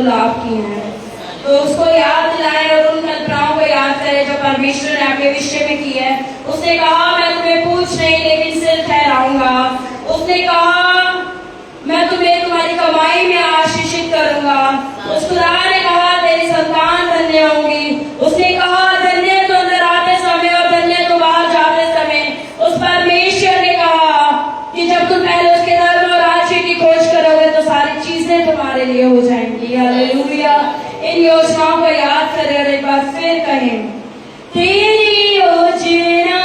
लाभ किए हैं। तो उसको याद दिलाए और उन कल्पनाओं को याद करे जो परमेश्वर ने आपके विषय में की है। उसने कहा मैं तुम्हें पूछ नहीं लेकिन सिर ठहराऊंगा। उसने कहा मैं तुम्हें तुम्हारी कमाई में आशीषित करूंगा। उस खुदा ने कहा तेरी संतान धन्य होंगी। उसने कहा धन्य तो अंदर आते समय और धन्य तो बाहर जाते समय। उस परमेश्वर ने कहा कि जब तुम पहले उसके धर्म और राज्य की खोज करोगे तो सारी चीजें तुम्हारे लिए हो जाएंगी। हालेलुया। इन योजनाओं को याद करें और एक बार फिर कहें तेरी योजना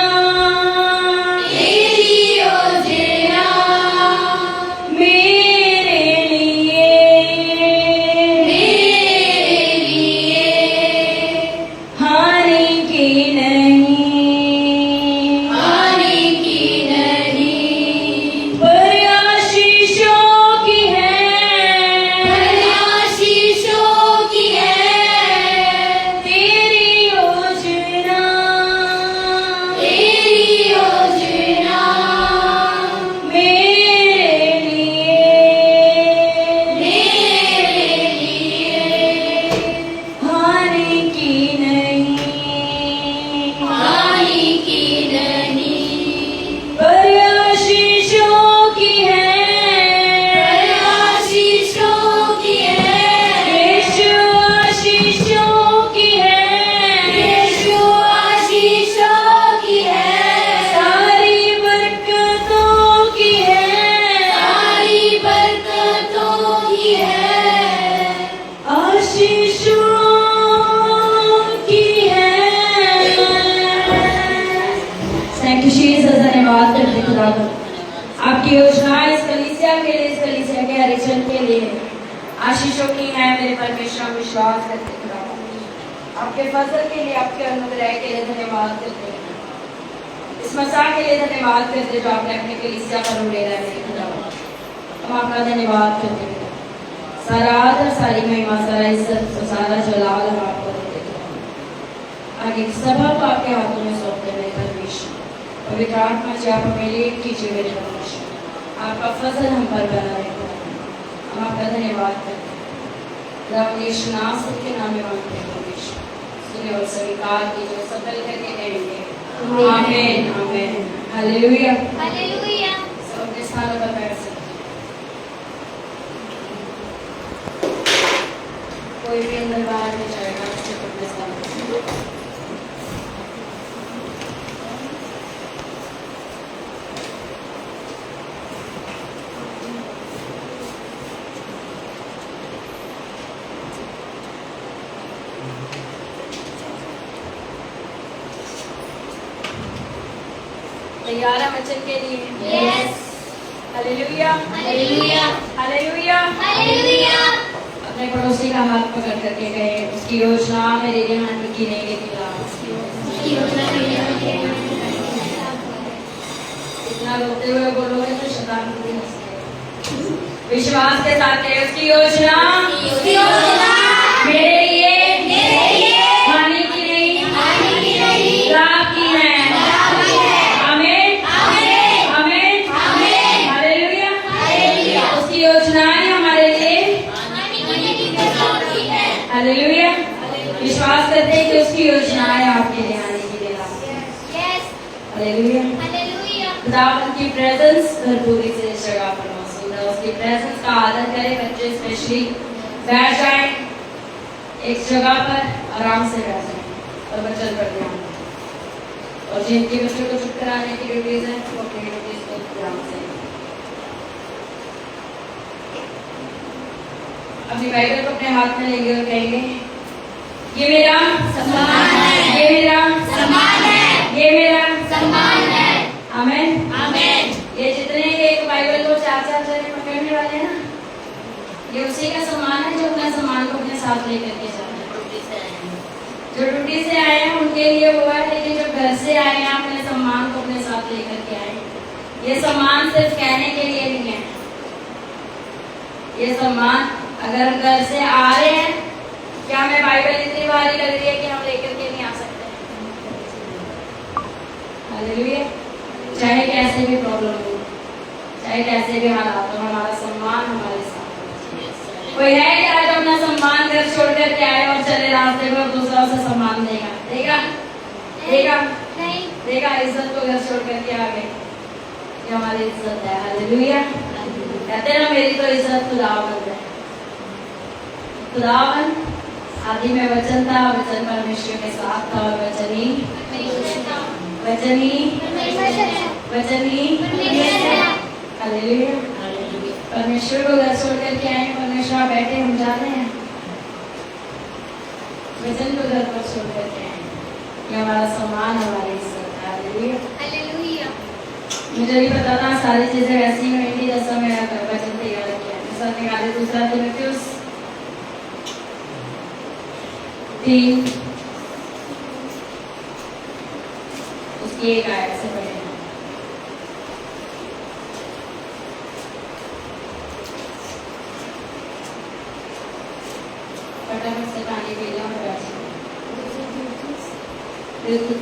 आपकी योजनाएं इस कलीसिया के लिए, इस कलीसिया के हरिजन के लिए आशीषों की है। मेरे परमेश्वर विश्वास करते खुदा आपके फजल के लिए, आपके अनुग्रह के लिए धन्यवाद करते हैं। इस मसा के लिए धन्यवाद करते जो आपने अपने कलीसिया पर उड़ेला मेरे खुदा। हम आपका धन्यवाद करते हैं। सारा आदर, सारी महिमा, सारा इज्जत, सारा जलाल हम आपको देते हैं। आगे सभा को आपके हाथों में सौंपते मेरे परमेश्वर। पवित्र आत्मा से आप हमें लीड कीजिए मेरे परमेश्वर। आपका फजल हम पर बना रहे। हम आपका धन्यवाद करते हैं। यीशु नासरी के नाम में मांगते हैं परमेश्वर, सुने और स्वीकार कीजिए, सफल करके देंगे। आमीन आमीन। Hallelujah hallelujah. सब अपने स्थानों पर बैठ सकते हैं। कोई भी अंदर बाहर नहीं जाएगा। अपने स्थानों पर तैयार है वचन के लिए? Yes. Hallelujah hallelujah hallelujah hallelujah. अपने पड़ोसी का हाथ पकड़ करके गए उसकी योजना मेरे लिए हानि की नहीं लेकिन इतना रोते हुए बोलोगे तो शैतान भी हंसेगा। विश्वास के साथ है उसकी योजना मेरे लिए हानि की नहीं लाभ की है। हालेलुया। विश्वास करते हैं कि उसकी योजनाएं आपके लिए आने की लिए हालेलुया हालेलुया। खुदावंद की प्रेजेंस भरपूरी से इस जगह पर मौजूद है। उसकी प्रेजेंस का आदर करें। बच्चे स्पेशली बैठ जाएं एक जगह पर, आराम से बैठ जाएं और वचन पर ध्यान दें। और जिनके बच्चों को चुप कराने की ड्यूटीज है वो अपनी ड्यूटीज को ध्यान से अपनी बाइबल को अपने हाथ में लेंगे और कहेंगे ये मेरा सम्मान है, ये मेरा सम्मान है, ये मेरा सम्मान है। आमीन आमीन। ये जितने एक बाइबल को चार जने पकड़ने वाले हैं ना, ये उसी का सम्मान है जो अपना सम्मान को अपने साथ लेकर के जाते हैं। जो ड्यूटी से आए हैं उनके लिए वो है, लेकिन जो घर से आए हैं अपने सम्मान को अपने साथ लेकर के आए। ये सम्मान सिर्फ कहने के लिए नहीं है। ये सम्मान अगर हम घर से आ रहे हैं, क्या हमें बाइबल इतनी भारी लग रही है कि हम लेकर के नहीं आ सकते? हालेलुया। चाहे कैसे भी प्रॉब्लम हो, चाहे कैसे भी हालात हो, हमारा सम्मान हमारे साथ है। कोई है कि आज अपना सम्मान घर छोड़ करके आए और चले रास्ते पर दूसरा उसे सम्मान देगा? देगा? देगा? नहीं। देगा? इज्जत को घर छोड़ करके आ गए। ये हमारी इज्जत है। हालेलुया। कहते हैं ना, मेरी तो इज्जत खुदावंद है। खुदावंद आदि में वचन था, वचन परमेश्वर के साथ था और वचन ही हालेलुया। परमेश्वर को घर छोड़ करके आए, परमेश्वर बैठे, हम जाते हैं वचन को घर पर छोड़ करके आए। ये हमारा सम्मान, हमारी इज्जत है। हालेलुया। मुझे भी पता था सारी चीजें वैसी होंगी जैसा मेरा वचन तैयार किया। जैसा निकाले दूसरा तीमुथियुस 3 उसकी एक आयत से पढ़े। फटाफट से पानी पी लो और बैठ जाओ।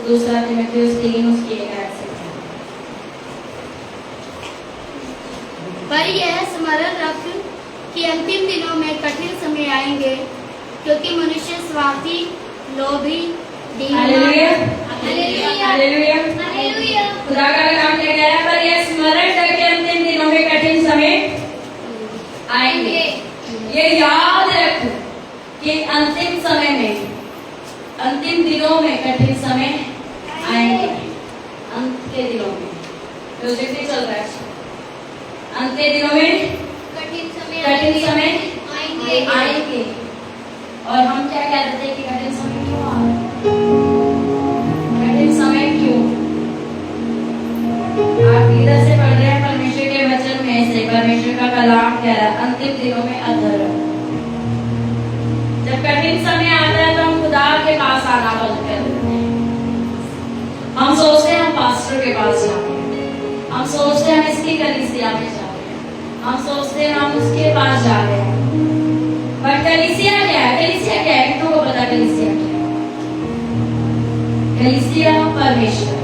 दूसरा तीमुथियुस 3 उसकी एक आयत से पढ़े। पर यह स्मरण रख कि अंतिम दिनों में कठिन समय आएंगे, क्योंकि मनुष्य स्वार्थी, लोभी, हालेलुया। हालेलुया। हालेलुया। हालेलुया। खुदा का कलाम क्या कह रहा है? पर यह स्मरण रख कि अंतिम दिनों में कठिन समय आएंगे। ये याद रख कि अंतिम समय में, अंतिम दिनों में कठिन समय आएंगे। अंत के दिनों में म्यूजिक नहीं चल रहा है। अंत के दिनों में कठिन समय आएंगे। आएंगे। और हम क्या कहते थे कि कठिन समय क्यों आ रहा है? कठिन समय क्यों? आप इधर से पढ़ रहे हैं परमेश्वर के वचन में से, परमेश्वर का कलाम कह रहा है अंतिम दिनों में अधर। जब कठिन समय आता है तो हम खुदा के पास आना बंद कर देते हैं। हम सोचते हैं हम पास्टर के पास जाते हैं, हम सोचते हैं हम इसकी कलीसिया में जा रहे हैं, हम सोचते हैं हम उसके पास जा रहे हैं। पर कलीसिया क्या है? कलीसिया क्या है? कितनों को पता कलीसिया क्या है? कलीसिया परमेश्वर,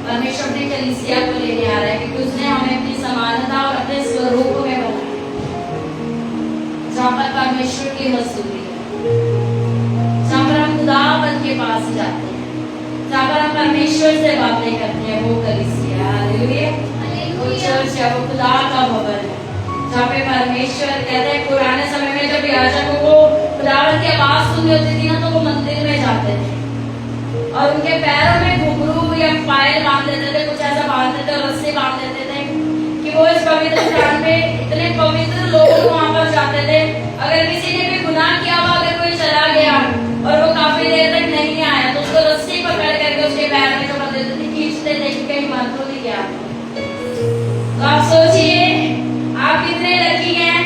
परमेश्वर अपने कलीसिया को लेने आ रहा है, क्योंकि उसने हमें अपनी समानता और अपने स्वरूप में बनाया, जहाँ पर परमेश्वर की हजूरी है, जहाँ पर हम खुदावंद के पास जाते हैं, जहाँ पर हम परमेश्वर से बातें करते हैं, वो कलीसिया। हालेलुया। वो चर्च है, वो खुदा का भवन है, जहाँ पे परमेश्वर कहते हैं। पुराने समय में जब याजकों को खुदावंद की आवाज सुननी होती थी ना, तो वो मंदिर में जाते थे और उनके पैरों में घुंघरू या पायल बांध देते थे, कुछ ऐसा बांध देते और रस्सी बांध देते थे कि वो इस पवित्र स्थान पे इतने पवित्र लोग वहां पर जाते थे। अगर किसी ने भी गुनाह किया हुआ, अगर कोई चला गया और वो काफी देर तक नहीं आया, तो उसको रस्सी पकड़ करके उसके पैर में चढ़ा देते थे, खींचते थे कि कहीं मर तो नहीं गया। तो आप सोचिए आप कितने लकी हैं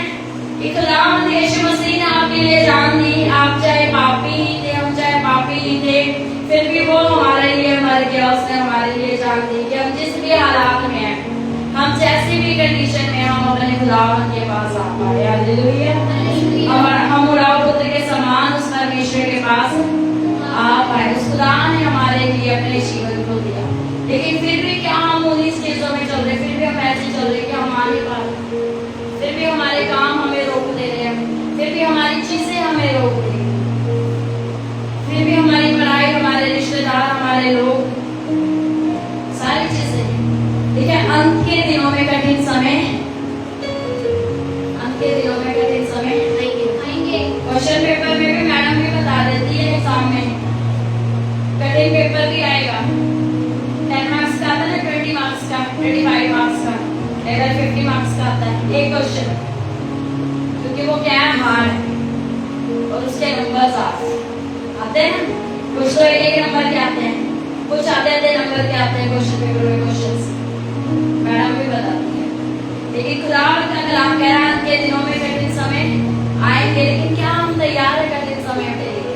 कि खुदावंद यीशु मसीह ने आपके लिए जान दी। आप चाहे पापी ही थे, हम चाहे पापी ही थे, फिर भी वो हमारे लिए मर गया। उसने हमारे लिए जान दी कि हम जिस भी हालात में हैं, हम जैसी भी कंडीशन में, हम अपने खुदावंद के पास आ पाए। हालेलुया। हम उड़ाव पुत्र के समान उस परमेश्वर के पास आ पाए। उस खुदा ने हमारे लिए अपने जीवन को दिया, लेकिन फिर भी क्या हम उन्हीं चीजों में चल रहे? फिर भी हम ऐसे चल रहे कि हम आ नहीं पा रहे, फिर भी हमारे काम हमें रोक दे रहे हैं, फिर भी हमारी चीजें हमें रोक दे रही हैं, फिर भी हमारी पढ़ाई, हमारे रिश्तेदार, हमारे लोग, सारी चीजें। ठीक है, अंत के दिनों में कठिन समय, अंत के दिनों में कठिन समय आएंगे। क्वेश्चन पेपर में भी मैडम भी बता देती है एग्जाम में कठिन पेपर भी आएगा। 10 मार्क्स का आता है ना, 20 मार्क्स का, 25 मार्क्स का, अगर 50 मार्क्स का आता है एक क्वेश्चन, क्योंकि वो क्या है, हार्ड है और उसके नंबर आते हैं। कुछ तो एक नंबर के आते हैं, कुछ आधे नंबर के आते हैं क्वेश्चन पेपर में। क्वेश्चंस मैडम भी बताती है। लेकिन खुदा का कलाम कह रहा है के दिनों में कठिन समय आएंगे, लेकिन क्या हम तैयार है कठिन समय के लिए?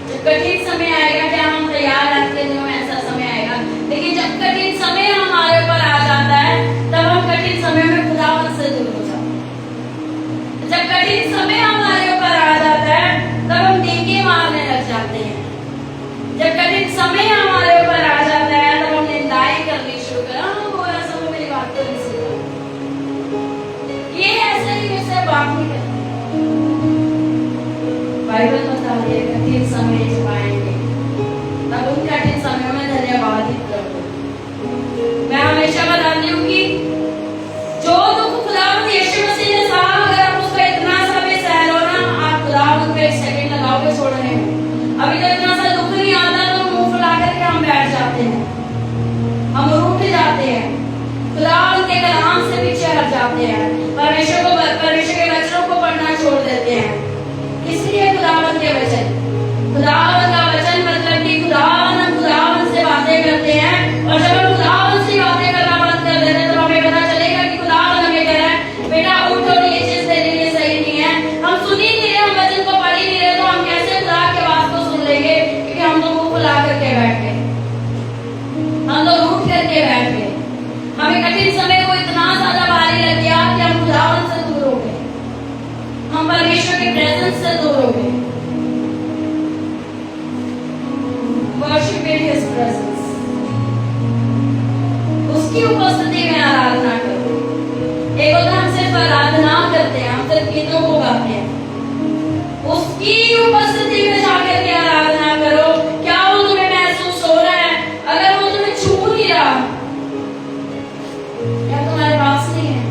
जब कठिन समय आएगा, क्या हम तैयार हैं? के दिनों में ऐसा समय आएगा, लेकिन जब कठिन समय हमारे ऊपर आ जाता है, तब हम कठिन समय में खुदावंद से दूर हो जाते हैं। जब कठिन समय हमारे ऊपर आ जाता है, तब हम डींगे मारने लग जाते हैं। जब कठिन समय हमारे ऊपर आ जाता है, तब हम निंदाएं करनी शुरू करें। वो ऐसा, वो मेरी बात तो नहीं सुन रहा, ये ऐसे ही मुझसे बात बाइबल बता रही है कठिन समय जब आएंगे तब उन कठिन समयों में धन्यवाद ही करो। मैं हमेशा बताती हूँ कि जो दुख खुदावंद यीशु मसीह ने सहा, अगर आप उसका इतना सा भी सह लो ना, आप खुदावंद को एक सेकंड लगाओगे छोड़ने में। अभी तो इतना सा दुख नहीं आता तो मुंह फुला करके हम बैठ जाते हैं, हम रूठ जाते हैं, खुदावंद के कलाम से पीछे हट जाते हैं, परमेश्वर के वचनों को पढ़ना छोड़ देते हैं। इसलिए खुदावंद के वचन, खुदावंद का वचन मतलब कि खुदावंद से बातें करते हैं, और जब हम खुदावंद से बातें करना बंद कर देते हैं तो हमें पता चलेगा कि खुदावंद हमें कह रहा है बेटा उठ, और ये चीज तेरे लिए सही नहीं है। हम सुन ही नहीं रहे, हम वचन को पढ़ ही नहीं रहे, तो हम कैसे खुदा की आवाज को सुन लेंगे? क्योंकि हम तो मुंह फुला करके बैठ गए, हम तो रूठ करके बैठ गए। हमें कठिन समय को इतना ज्यादा भारी लग गया कि हम खुदावंद से दूर हो गए, हम परमेश्वर के प्रेजेंस से दूर हो गए। वर्शिप इन हिज प्रेजेंस, उसकी उपस्थिति में आराधना करो। एक होता हम सिर्फ आराधना करते हैं, हम सिर्फ गीतों को गाते हैं, उसकी उपस्थिति में जाकर के आराधना करो। क्या वो तुम्हें महसूस हो रहा है? अगर वो तुम्हें छू नहीं रहा, क्या तुम्हारे पास नहीं है?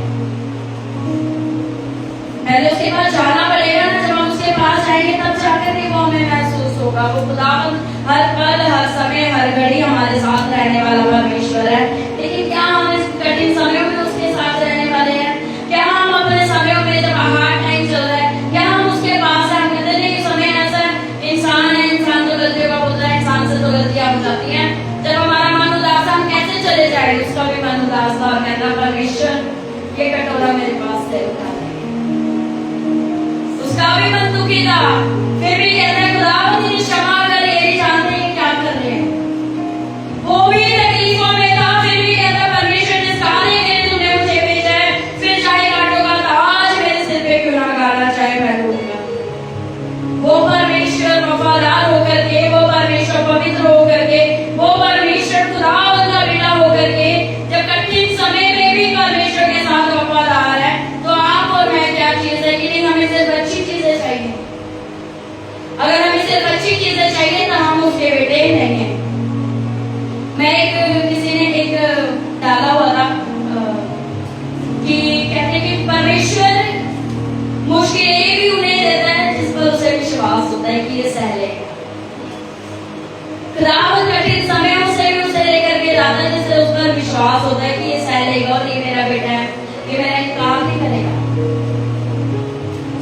पहले उसके पास जाना पड़ेगा ना, जब हम उसके पास जाएंगे तब जाकर के वो हमें महसूस होगा। वो खुदावंद हर पल, हर समय, हर घड़ी हमारे साथ रहने वाला परमेश्वर है। लेकिन क्या हम इस कठिन समयों में उसके साथ रहने वाले हैं? क्या हम अपने समयों में जब हार्ड टाइम चल रहा है, क्या हम उसके पास हैं? हम कहते हैं कि समय ऐसा इंसान है, इंसान तो गलतियों का पुतला है, इंसान से तो गलतियां हो जाती हैं। जब हमारा मन उदास है, हम कैसे चले जाए? उसका भी मन उदास था और कहता परमेश्वर ये कटोरा मेरे पास से उठा ले। उसका भी मन दुखी था, फिर भी कहता है खुदावंद इन्हें क्षमा कर, ये नहीं जानते हैं क्या कर रहे हैं। वो भी तकलीफों में था, फिर भी कहता परमेश्वर जिस कार्य के लिए तूने मुझे भेजा है, फिर चाहे कांटों का ताज मेरे सिर पे क्यों ना गाड़ा, चाहे मैं लूंगा। वो परमेश्वर वफादार होकर के, वो परमेश्वर पवित्र होकर के, वो परमेश्वर खुदावंद का बेटा होकर के जब कठिन समय में भी परमेश्वर के साथ वफादार है, तो आप और मैं क्या चीज है कि नहीं, हमें सिर्फ अच्छी चीजें चाहिए। अगर हमें सिर्फ अच्छी चीजें चाहिए तो हम उसके बेटे ही नहीं है। किसी ने एक डाला हुआ था कि कहते कि परमेश्वर मुश्किलें भी उन्हें देता है जिस पर उसे विश्वास होता है कि ये सह लेगा। खुदावंद कठिन समयों से भी उसे लेकर के जाता है जिससे उस पर विश्वास होता है कि ये सह लेगा और ये मेरा बेटा है, ये मेरा इनकार नहीं करेगा।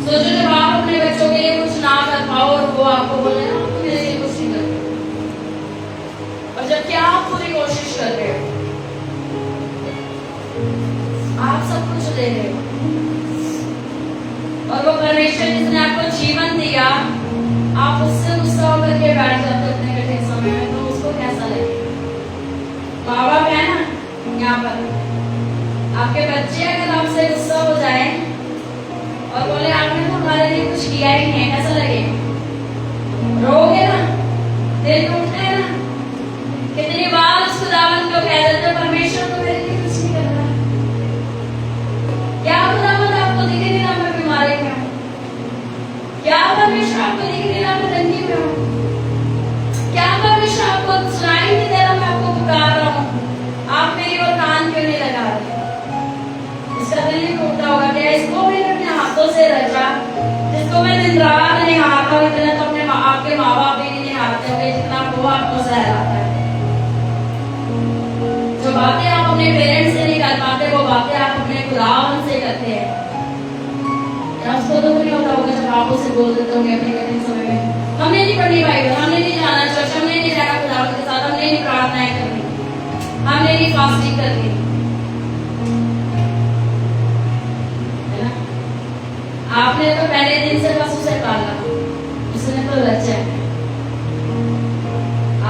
सोचो जब आप अपने बच्चों के लिए कुछ ना कर पाओ और वो आपको बोले ना तुम मेरे लिए कुछ नहीं करते, और जबकि आप पूरी कोशिश कर रहे हो, आप सब कुछ दे रहे हो, और वो परमेश्वर जिसने आपको जीवन दिया, आप उससे गुस्सा होकर के बैठ जाते हो अपने कठिन समय में, तो उसको कैसा लगेगा? माँ बाप है ना यहाँ पर, आपके बच्चे अगर आपसे गुस्सा हो जाए और बोले आपने तो हमारे लिए कुछ किया ही नहीं है, कैसा लगेगा? रोगे ना, दिल टूटता है ना। कितनी बार उस खुदावंद को कह देते हो परमेश्वर तो मेरे लिए कुछ नहीं कर रहा, क्या खुदावंद आपको दिख नहीं रहा मैं बीमारी में हूँ? क्या परमेश्वर आपको दिख नहीं रहा मैं तंगी में हूँ? क्या परमेश्वर आपको सुनाई नहीं दे रहा मैं आपको पुकार रहा हूँ? आप मेरी ओर कान क्यों नहीं लगा रहे? इसका दिल नहीं टूटता होगा क्या? इसको मैंने अपने हाथों से रचा, जिसको मैं दिन रात निहारता हूँ, इतना तो अपने आपके माँ बाप भी नहीं निहारते होंगे जितना वो आपको सहलाता है। जो बातें आप अपने पेरेंट्स से नहीं कर पाते, वो बातें आप अपने खुदावंद से करते हैं। क्या उसको दुख नहीं होता होगा जब आप उसे बोल देते होंगे अपने कठिन समय में हमने नहीं पढ़नी बाइबल, हमने नहीं जाना चर्च, हमने नहीं जाना खुदावंद के साथ, हमने नहीं प्रार्थनाएं करनी, हमने नहीं फास्टिंग करनी, है ना? आपने तो पहले दिन से बस उसे पाला, उसने तो रचा है।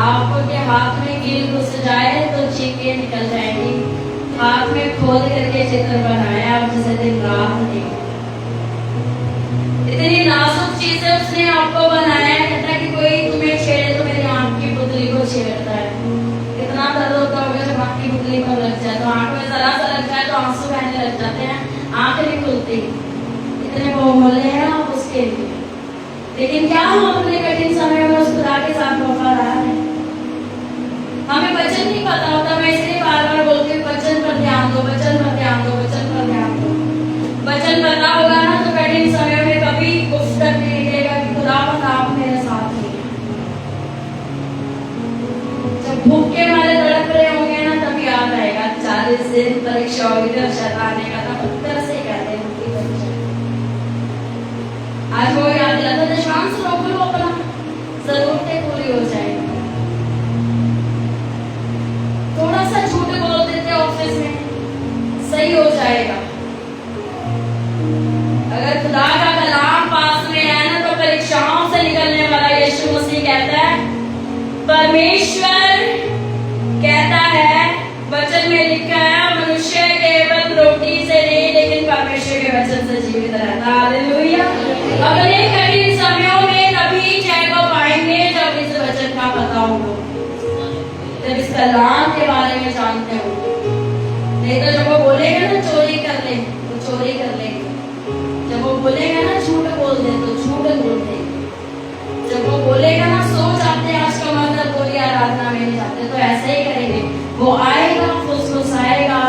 आपके हाथ में कील घुस जाए तो चीखें निकल जाएंगी, हाथ में खोद करके चित्र बनाया और जिसे दिन रात देखा। इतनी नाजुक चीजें उसने आपको बनाया, कहता कि कोई तुम्हें छेड़े तो मेरी आंख की पुतली को छेड़ता है। कितना दर्द होता होगा जब आंख की पुतली पर लग जाए, तो आंख में जरा सा लग जाए तो आंसू बहने लग जाते हैं, आंख नहीं खुलती। इतने बोले हैं आप उसके लिए, लेकिन क्या हम अपने कठिन समय में उस खुदा के साथ वफादार हैं? हमें वचन नहीं पता होता, मैं इसलिए बार बार बोलती हूँ वचन पर ध्यान दो, वचन पर ध्यान दो, वचन पर ध्यान दो। वचन पता होगा ना तो कठिन समय में कभी उस तक नहीं निकलेगा कि खुदावंद आप मेरे साथ हैं। जब भूखे मारे तड़प रहे होंगे ना तब याद आएगा 40 दिन परीक्षा होगी तो शैतान ने कहा था उत्तर से कहते हैं उनकी परीक्षा। आज वो याद दिलाता था शाम से रोक लो अपना, जरूरतें पूरी हो जाएगी। थोड़ा सा झूठ बोल देते ऑफिस में, सही हो जाएगा। अगर खुदा का कलाम पास में है ना तो परीक्षाओं से निकलने वाला यीशु मसीह कहता है, परमेश्वर कहता है, वचन में लिखा है मनुष्य केवल रोटी से नहीं लेकिन परमेश्वर के वचन से जीवित रहता है। हालेलुया। अपने कठिन समयों में तभी जय को पाएंगे जब इस वचन का पता होगा, जब इस कलाम के बारे में जानते हो। नहीं तो जब वो बोलेगा ना चोरी कर ले तो चोरी कर लेंगे, जब वो बोलेगा ना झूठ बोल दे तो झूठ बोल देंगे, जब वो बोलेगा ना सो जाते आज का मतलब पूरी आराधना में नहीं जाते तो ऐसे ही करेंगे। वो आएगा फुसफुसाएगा,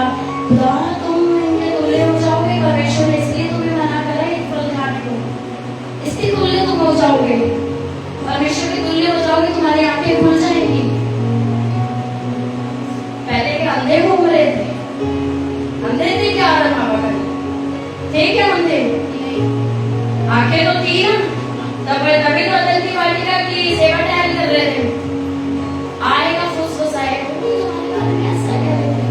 खुदा तुम इनके तुल्य हो जाओगे, परमेश्वर ने इसलिए तुम्हें मना करा एक फल खाने को, इसके तुल्य तुम हो जाओगे, परमेश्वर के तुल्य हो जाओगे, तुम्हारी आंखें खुल जाएंगी। पहले के अंधे घूम रहे थे, अंधे थे क्या आदम हवा कर थे क्या अंधे? आंखें तो थी ना, तभी तो अदल की वाटिका की सेवा टहल कर रहे थे। आएगा फुसफुसाएगा, तुम्हारे बारे में ऐसा कह रहे थे,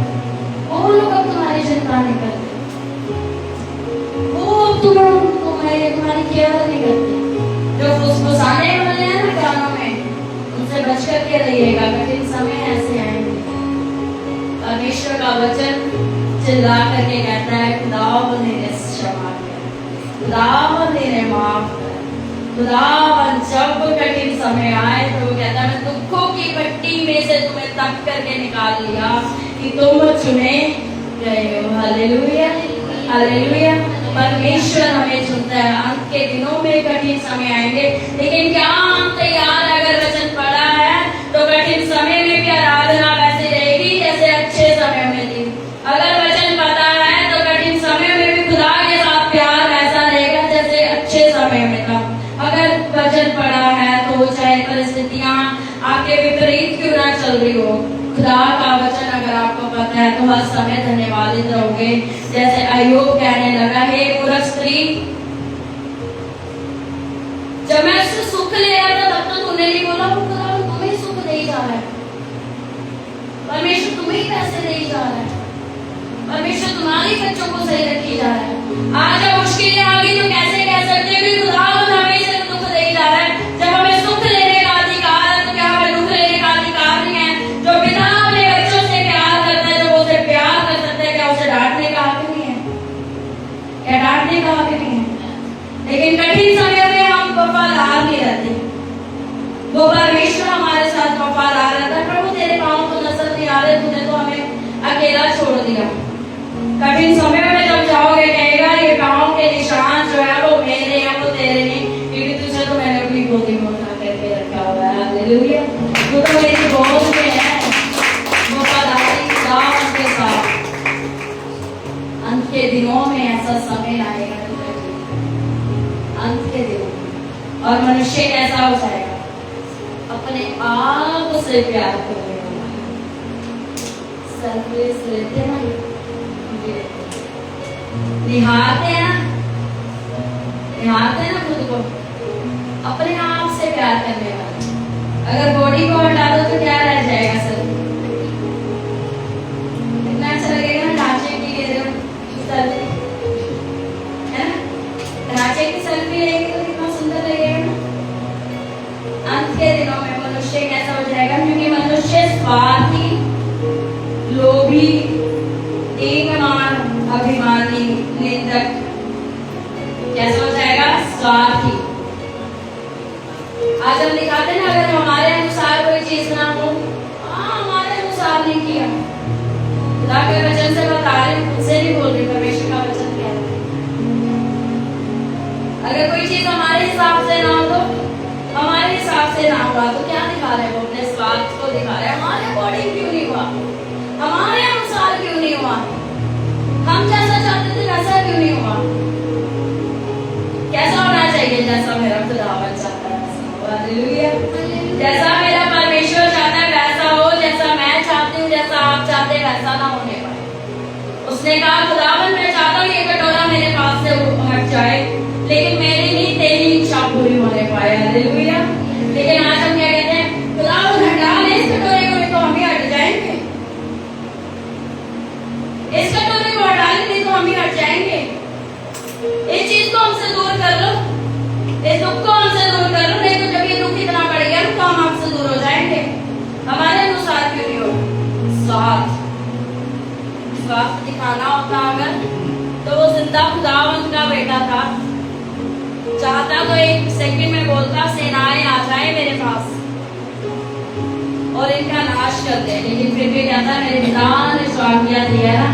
वो लोग अब तुम्हारी चिंता नहीं करते, वो अब तुम्हारी केयर नहीं करते। जो फुसफुसाने वाले हैं ना कानों में, उनसे बच करके रहिएगा, कठिन समय ऐसे आएंगे। परमेश्वर का वचन चिल्ला करके कहता है खुदावंद ने क्षमा कर, खुदावंद ने माफ कर। खुदावंद जब कठिन समय आए तो वो कहता है मैं दुखों की पट्टी में से तुम्हें तप करके निकाल लिया कि तुम चुने गए हो। Hallelujah, hallelujah. परमेश्वर हमें चुनता है। अंत के दिनों में कठिन समय आएंगे, लेकिन क्या हम तैयार है? अगर वचन पढ़ा है तो कठिन समय में भी आराधना वैसे रहेगी जैसे अच्छे समय में थी। अगर वचन पता है तो कठिन समय में भी खुदा के साथ प्यार ऐसा रहेगा जैसे अच्छे समय में था। अगर वचन पढ़ा है तो चाहे परिस्थितियां आपके विपरीत क्यों ना चल रही हो, खुदा का वचन अगर आपको पता है तो हर समय धन्यवादित रहोगे। जैसे अय्यूब कहने लगा, हे मूर्ख स्त्री, जब मैं उससे सुख ले रहा था तब तो तूने नहीं बोला खुदा तुम्हें सुख दे जा रहा है, परमेश्वर तुम्हें पैसे दे जा रहा है, परमेश्वर तुम्हारे बच्चों को सही रखी जा रहा है। आज जब मुश्किलें आ गई तो कैसे कह सकते हैं कि खुदा हमें सिर्फ दुख दे जा रहा है? जब हमें सुख लेने का अधिकार है तो क्या हमें दुख लेने का अधिकार नहीं है? जो पिता अपने बच्चों से प्यार करता है, जो उसे प्यार कर सकता है, क्या उसे डांटने का हक नहीं है? क्या डांटने का हक नहीं है? लेकिन कठिन समय में हम वफादार नहीं रहते। वो परमेश्वर हमारे साथ वफादार रहता है। प्रभु तेरे पाँव तो नजर नहीं आ रहे, तूने तो हमें अकेला छोड़ दिया। कठिन समय में जब जाओगे कहेगा ये पाँव के निशान जो है वो मेरे हैं, वो तेरे नहीं, क्योंकि तुझे तो मैंने अपनी गोदी में उठा करके रखा हुआ है। हालेलुया। तू तो मेरी गोद में है। वफादारी खुदावंद के साथ। अंत के दिनों में ऐसा समय आएगा, अंत के दिनों में, और मनुष्य कैसा हो जाएगा? अपने आप से प्यार करने वाला, सेल्फलेस रहते ना, निहारते हैं ना खुद को, अपने आप से प्यार करने वाला। अगर बॉडी को हटा दो तो क्या रह जाएगा? सर इतना अच्छा लगेगा ना, ढांचे की सेल्फी है ना, ढांचे की सेल्फी लेंगे तो कितना सुंदर लगेगा ना। अंत के दिनों में मनुष्य कैसा हो जाएगा? क्योंकि मनुष्य स्वार्थी, लोभी, दीनमान, अभिमानी, निंदक, कैसा हो जाएगा? स्वार्थी। आज हम दिखाते ना, अगर हमारे अनुसार कोई चीज ना हो, हमारे अनुसार नहीं किया, खुदा के वचन से बता रहे, खुद से नहीं बोल रही, परमेश्वर का वचन क्या है। अगर कोई चीज हमारे हिसाब से ना हो तो से ना हुआ तो क्या दिखा रहे हैं? वो अपने स्वार्थ को दिखा रहे हैं। हमारे अकॉर्डिंग क्यों नहीं हुआ? हमारे अनुसार क्यों नहीं हुआ? हम जैसा चाहते थे वैसा क्यों नहीं हुआ? कैसा होना चाहिए? जैसा मेरा खुदावन चाहता है वैसा हो। हालेलुया। जैसा मेरा परमेश्वर चाहता है वैसा हो, जैसा मैं चाहती हूँ, जैसा आप चाहते हैं वैसा ना होने पाए। उसने कहा खुदावन मैं चाहता हूँ ये कटोरा मेरे पास से हट जाए, लेकिन मेरी नहीं तेरी इच्छा पूरी होने पाए। हालेलुया। लेकिन आज हम क्या कहते हैं? खुदावन हटा ले इस कटोरे को, नहीं तो हम ही हट जाएंगे। इस कटोरे को हटा ले, नहीं तो हम ही हट जाएंगे। इस चीज को हमसे दूर कर लो, इस दुख को हमसे दूर कर लो, नहीं तो जब ये दुख इतना बढ़ गया तो हम आपसे दूर हो जाएंगे। हमारे अनुसार क्यों नहीं हो? स्वार्थ दिखाना होता अगर तो वो जिंदा खुदावंत का बेटा था, चाहता तो एक सेकंड में बोलता सेनाएं आ जाए मेरे पास और इनका नाश कर दे, लेकिन फिर भी कहता मेरे पिता ने जो आज्ञा दिया ना,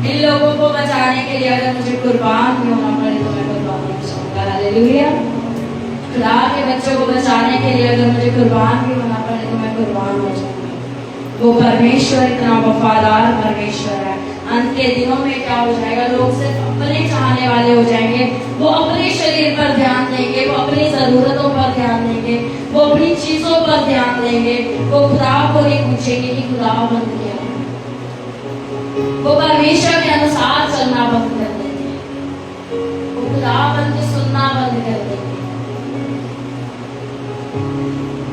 इन लोगों को बचाने के लिए अगर मुझे कुर्बान भी होना पड़े तो मैं कुर्बान नहीं चाहूंगा। हालेलुया। खुदा के बच्चों को बचाने के लिए अगर मुझे कुर्बान भी होना पड़े तो मैं कुर्बान हो जाऊंगा। वो परमेश्वर इतना वफादार परमेश्वर है। अंत के दिनों में क्या हो जाएगा? लोग सिर्फ अपने चाहने वाले हो जाएंगे। वो अपने शरीर पर ध्यान देंगे, वो अपनी जरूरतों पर ध्यान देंगे, वो अपनी चीजों पर ध्यान देंगे। वो खुदा को नहीं पूछेंगे कि खुदा बंद किया। वो परमेश्वर के अनुसार चलना बंद कर देंगे, वो खुदा बंद सुनना बंद कर देंगे।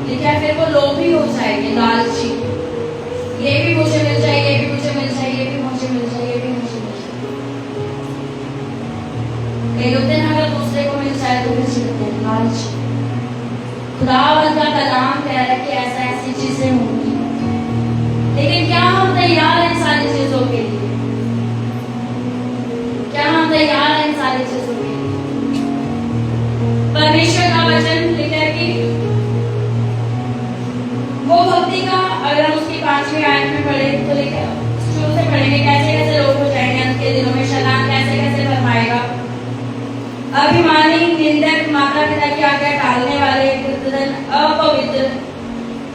लेकिन फिर वो लोभी हो जाएंगे, लालची। ये भी मुझे मिल जाए, ये भी मुझे मिल जाए, ये भी मुझे मिल जाए, ये भी मुझे मिल जाए। कई होते हैं अगर दूसरे को मिल जाए तो फिर चिढ़ते हैं, लालची। खुदावंद का कलाम कह रहा है कि ऐसा ऐसी चीजें होंगी, लेकिन क्या हम तैयार हैं इन सारी चीजों के लिए? क्या हम तैयार हैं इन सारी चीजों के लिए? परमेश्वर का वचन लिखा है कि वो भक्ति का, अगर हम उसकी 5वीं आयत में पढ़े तो लिखा शुरू से पढ़ेंगे कैसे कैसे लोग हो जाएंगे अंत के दिनों में, शैतान कैसे कैसे फरमाएगा। अभिमानी, निंदक, माता पिता की आज्ञा टालने वाले, अपवित्र,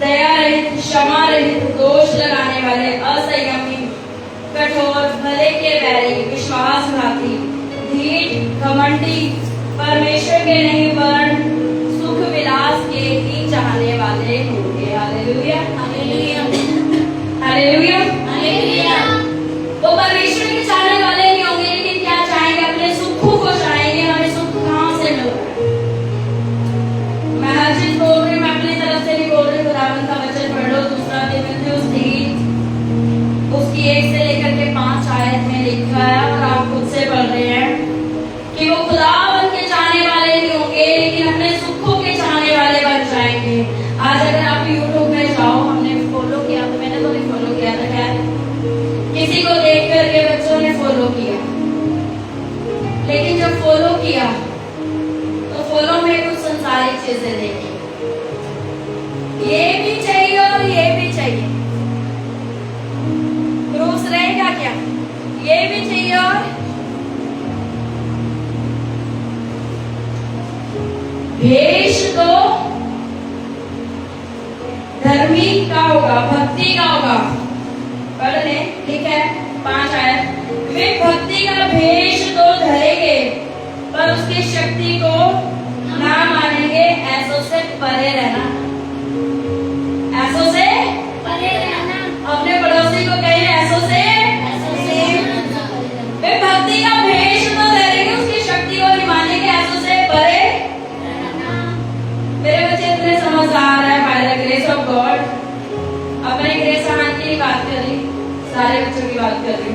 दया रहित, क्षमा रहित, दोष लगाने वाले, असंयमी, कठोर, भले के बैरी, विश्वासघाती, ढीठ, घमंडी, परमेश्वर के नहीं वर्ण सुख विलास के ही चाहने वाले होंगे। हालेलुया। हालेलुया। हालेलुया। हालेलुया। वो परमेश्वर के चाहने वाले नहीं होंगे, लेकिन क्या चाहेंगे? अपने सुखों को चाहेंगे। हमें सुख कहाँ से मिल रहा है? मैं हर चीज बोल रही हूँ, मैं अपनी तरफ से नहीं बोल रही। खुदावंद का वचन पढ़ लो, 2 तीमुथियुस 3 उसकी 1 से लेकर के 5 आयत में लिखा है, और आप खुद से पढ़ रहे हैं कि वो खुदावंद के चाहने वाले नहीं होंगे, लेकिन अपने सुखों के चाहने वाले बन जाएंगे। आज अगर आप यूट्यूब में जाओ, हमने फॉलो किया, तो मैंने तो नहीं फॉलो किया था, क्या किसी को देख करके बच्चों ने फॉलो किया, लेकिन जब फॉलो किया तो फॉलो में कुछ संसारिक चीजें देखी, ये भी चाहिए और ये भी चाहिए। क्रूस रहेगा क्या? ये भी चाहिए और भेष तो धर्मी का होगा, भक्ति का होगा। पढ़ ले, लिखा है 5 आयत, वे भक्ति का भेष तो धरेंगे पर उसकी शक्ति को ना मानेंगे। ऐसों से परे रहना, ऐसों से परे रहना। अपने पड़ोसी को कहे ऐसों से वे भक्ति का भेष तो धरेंगे, उसकी शक्ति को नहीं मानेंगे। ऐसों से परे मेरे बच्चे इतने समझदार है, by the grace of God. अपने ग्रेस आंटी की बात कर रही, सारे बच्चों की बात कर रही।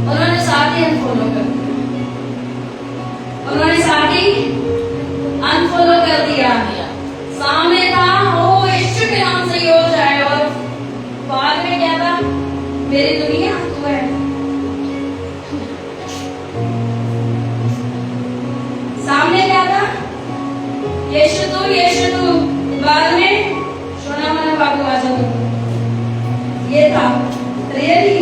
उन्होंने साथ ही अनफॉलो कर दिया, उन्होंने साथ ही अनफॉलो कर दिया। सामने था ओ यीशु के नाम से हो जाए, और बाद में क्या था? मेरी दुनिया तू है। सामने क्या था? यीशु तू, बाद में सोना मना बाबू आजा तू, ये था रियली।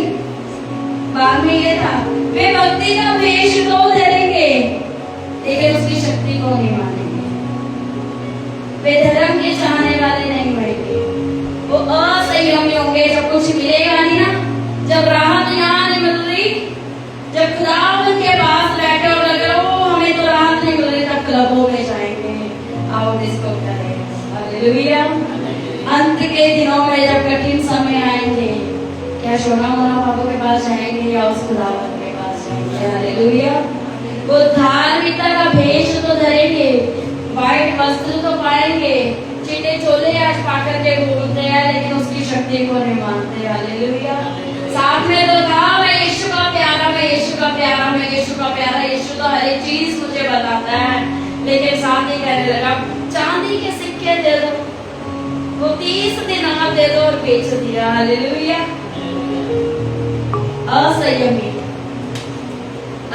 बाद में ये था वे भक्ति का भेष तो धरेंगे, लेकिन उसकी शक्ति को नहीं मानेंगे। वे धर्म के चाहने वाले नहीं बढ़ेंगे, वो असंयमी होंगे। जब कुछ मिलेगा नहीं ना, जब राहत यहाँ नहीं मिल रही, जब खुदावन के पास बैठे और लग रहा हो हमें तो राहत नहीं मिल रही, तब क्लबों में जाएंगे, आओ डिस्को करें। हालेलुया। अंत के दिनों में जब कठिन समय आएंगे, क्या शोना मोना बाबू के पास जाएंगे या उस खुदावन के पास जाएंगे? हालेलुया। वो धार्मिकता का भेष तो धरेंगे, व्हाइट वस्त्र तो पाएंगे, चिट्टे चोले आज पाकर के घूमते हैं, लेकिन उसकी शक्ति को नहीं मानते। हालेलुया। साथ में तो था मैं यीशु का प्यारा, मैं यीशु का प्यारा, मैं यीशु का प्यारा। यीशु तो हर एक चीज मुझे बताता है, लेकिन साथ ही कहने लगा चांदी के सिक्के दे दो, वो 30 दिनार दे दो और बेच दिया। हालेलुया। असंयमी,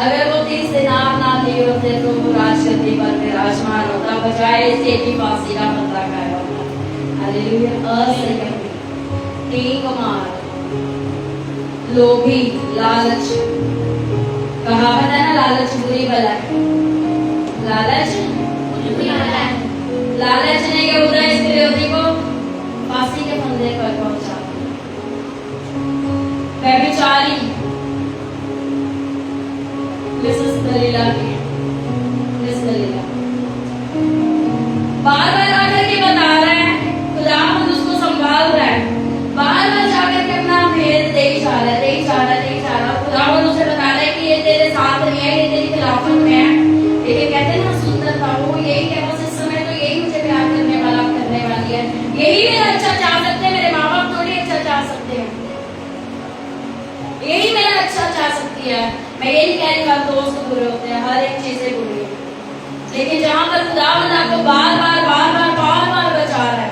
अगर वो 30 दिनार ना दिए होते तो वो राजगद्दी पर विराजमान होता, बजाय इसके की फांसी का पत्ता खाया होता। हालेलुया। असंयमी, तीन कुमार, लोभी, लालच। कहावत है ना, लालच बुरी बला है। लालच बुरी बला है। लालच ने यहूदा इस्करियोती को फांसी के फंदे पर पहुंचा। व्यभिचारी मिसेस दलीला की, मिस दलीला बार बार आकर के बता रहा है, खुदावंद उसको संभाल रहा है, बार बार जाकर के अपना भेद दे ही जा रहा है, दे ही जा रहा है, दे ही जा रहा है। खुदावंद उसे बता रहा है कि ये तेरे साथ नहीं है, ये तेरी खिलाफत में है। लेकिन कहते हैं ना सुंदर था वो, यही है बस इस समय तो यही मुझे प्यार करने वाला, करने वाली है, यही मेरा अच्छा चाह सकते हैं। मेरे माँ बाप थोड़ी अच्छा चाह सकते हैं, यही मेरा अच्छा चाह सकती है। मैं ये नहीं कह रही हर दोस्त बुरे होते हैं, हर एक चीजें बुरी है, लेकिन जहां पर खुदावंद आपको बार बार बचा रहा है,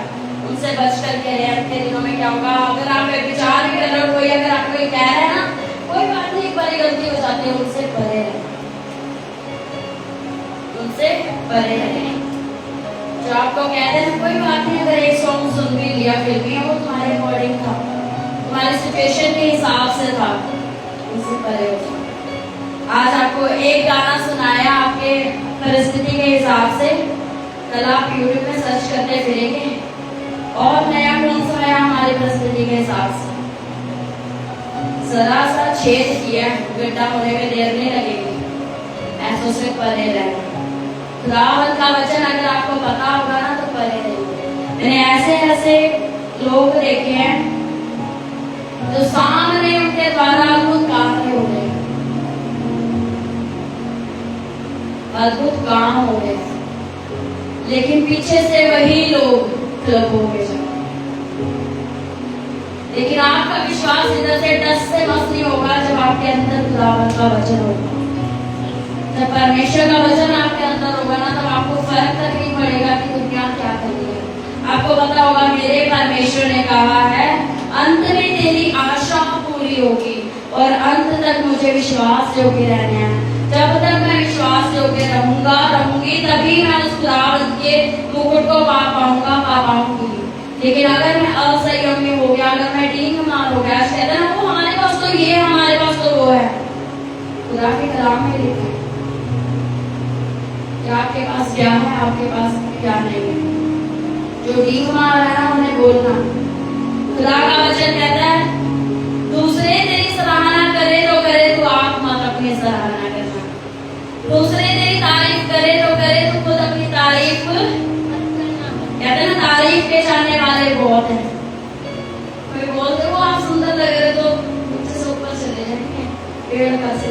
उनसे बच करके रहे। अंत के दिनों में क्या होगा? अगर आप एक विचार भी कर रहे हो, कोई अगर आपको ये कह रहा है ना, कोई बात नहीं, एक बार गलती हो जाती है, उनसे परे रहे, उनसे परे रहे। जो आपको कहते हैं कोई बात नहीं, अगर एक सॉन्ग सुन भी लिया फिर भी वो तुम्हारे अकॉर्डिंग था, तुम्हारे सिचुएशन के हिसाब से था, उनसे परे हो जाओ। आज आपको एक गाना सुनाया आपके परिस्थिति के हिसाब से, कल आप यूट्यूब में सर्च करते फिरेंगे और नया कौन सा है हमारी परिस्थिति के हिसाब से। जरा सा छेद किया, गड्ढा होने में देर नहीं लगेगी, ऐसों से परे रहना। खुदावंद का वचन अगर आपको पता होगा ना तो परे रहिए। मैंने ऐसे ऐसे लोग देखे हैं जो सामने उनके द्वारा अद्भुत कार्य हो गए, अद्भुत काम हो गए, लेकिन पीछे से वही लोग क्लबों में जाए। लेकिन आपका विश्वास इधर से टस से मस नहीं होगा जब आपके अंदर खुदावंद का वचन होगा। जब परमेश्वर का वचन आपके अंदर होगा ना, तब आपको फर्क तक नहीं पड़ेगा कि दुनिया क्या कर रही है। आपको पता होगा मेरे परमेश्वर ने कहा है अंत में तेरी आशा पूरी होगी, और अंत तक मुझे विश्वास योग्य रहना है। जब तक मैं विश्वास योग्य रहूंगी, तभी मैं उस खुदावंद के मुकुट को पा पाऊंगी। लेकिन अगर मैं असंयमी हो गया, अगर मैं डींग मार हो गया, कहते हैं वो हमारे पास तो ये, हमारे पास तो वो है। खुदा के कलाम में लिखा है कि आपके पास क्या है, आपके पास क्या नहीं है। जो डींग मार रहा है ना, उन्हें बोलना। खुदा का वचन कहता है दूसरे तेरी सराहना करे तो करे, तू आप मत अपनी सराहना करना। दूसरे तेरी तारीफ करे तो करे, तू खुद अपनी तारीफ कहते हैं ना, तारीफ के चाहने वाले बहुत हैं। कोई बोलते हो आप सुंदर लग रहे तो मुझसे से ऊपर चले जाएंगे, पेड़ का से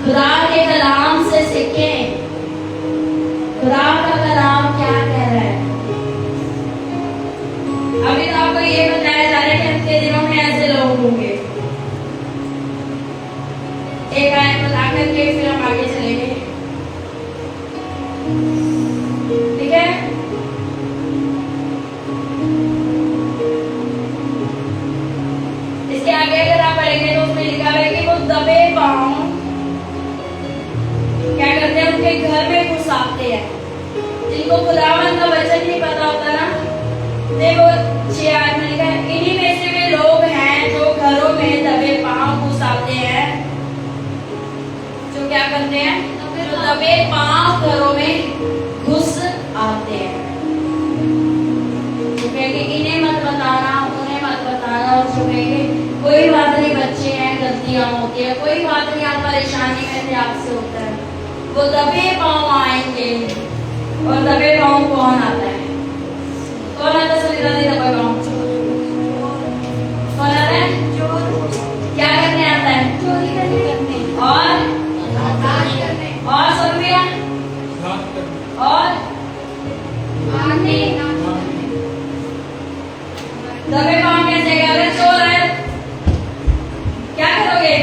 खुदा के कलाम से सीखें, खुदा का कलाम क्या कह रहा है। अभी तो आपको ये बताया जा रहा है कि अंत के दिनों में ऐसे लोग होंगे। एक आयत बता करके फिर हम आगे चलेंगे, ठीक है। इसके आगे अगर आप पढ़ेंगे तो उसमें लिखा है कि वो दबे पांव क्या करते हैं, उनके घर में घुस आते हैं। जिनको खुदावंद का वचन नहीं पता होता ना, देखो 6 आयत में लिखा है इन्हीं में से वे लोग हैं जो घरों में दबे पांव घुस आते हैं। जो क्या करते हैं, जो दबे पांव घरों में घुस हम होती है। कोई बात नहीं, आप परेशानी में थे, आपसे होता है। वो दबे पाँव आएंगे, और दबे पाँव कौन आता है? कौन आता है? सुनीता दी, दबे पाँव कौन आता है? क्या करने आता है? चोरी करने और सोफिया और दबे पाँव कैसे? अगर चोर है क्या करोगे?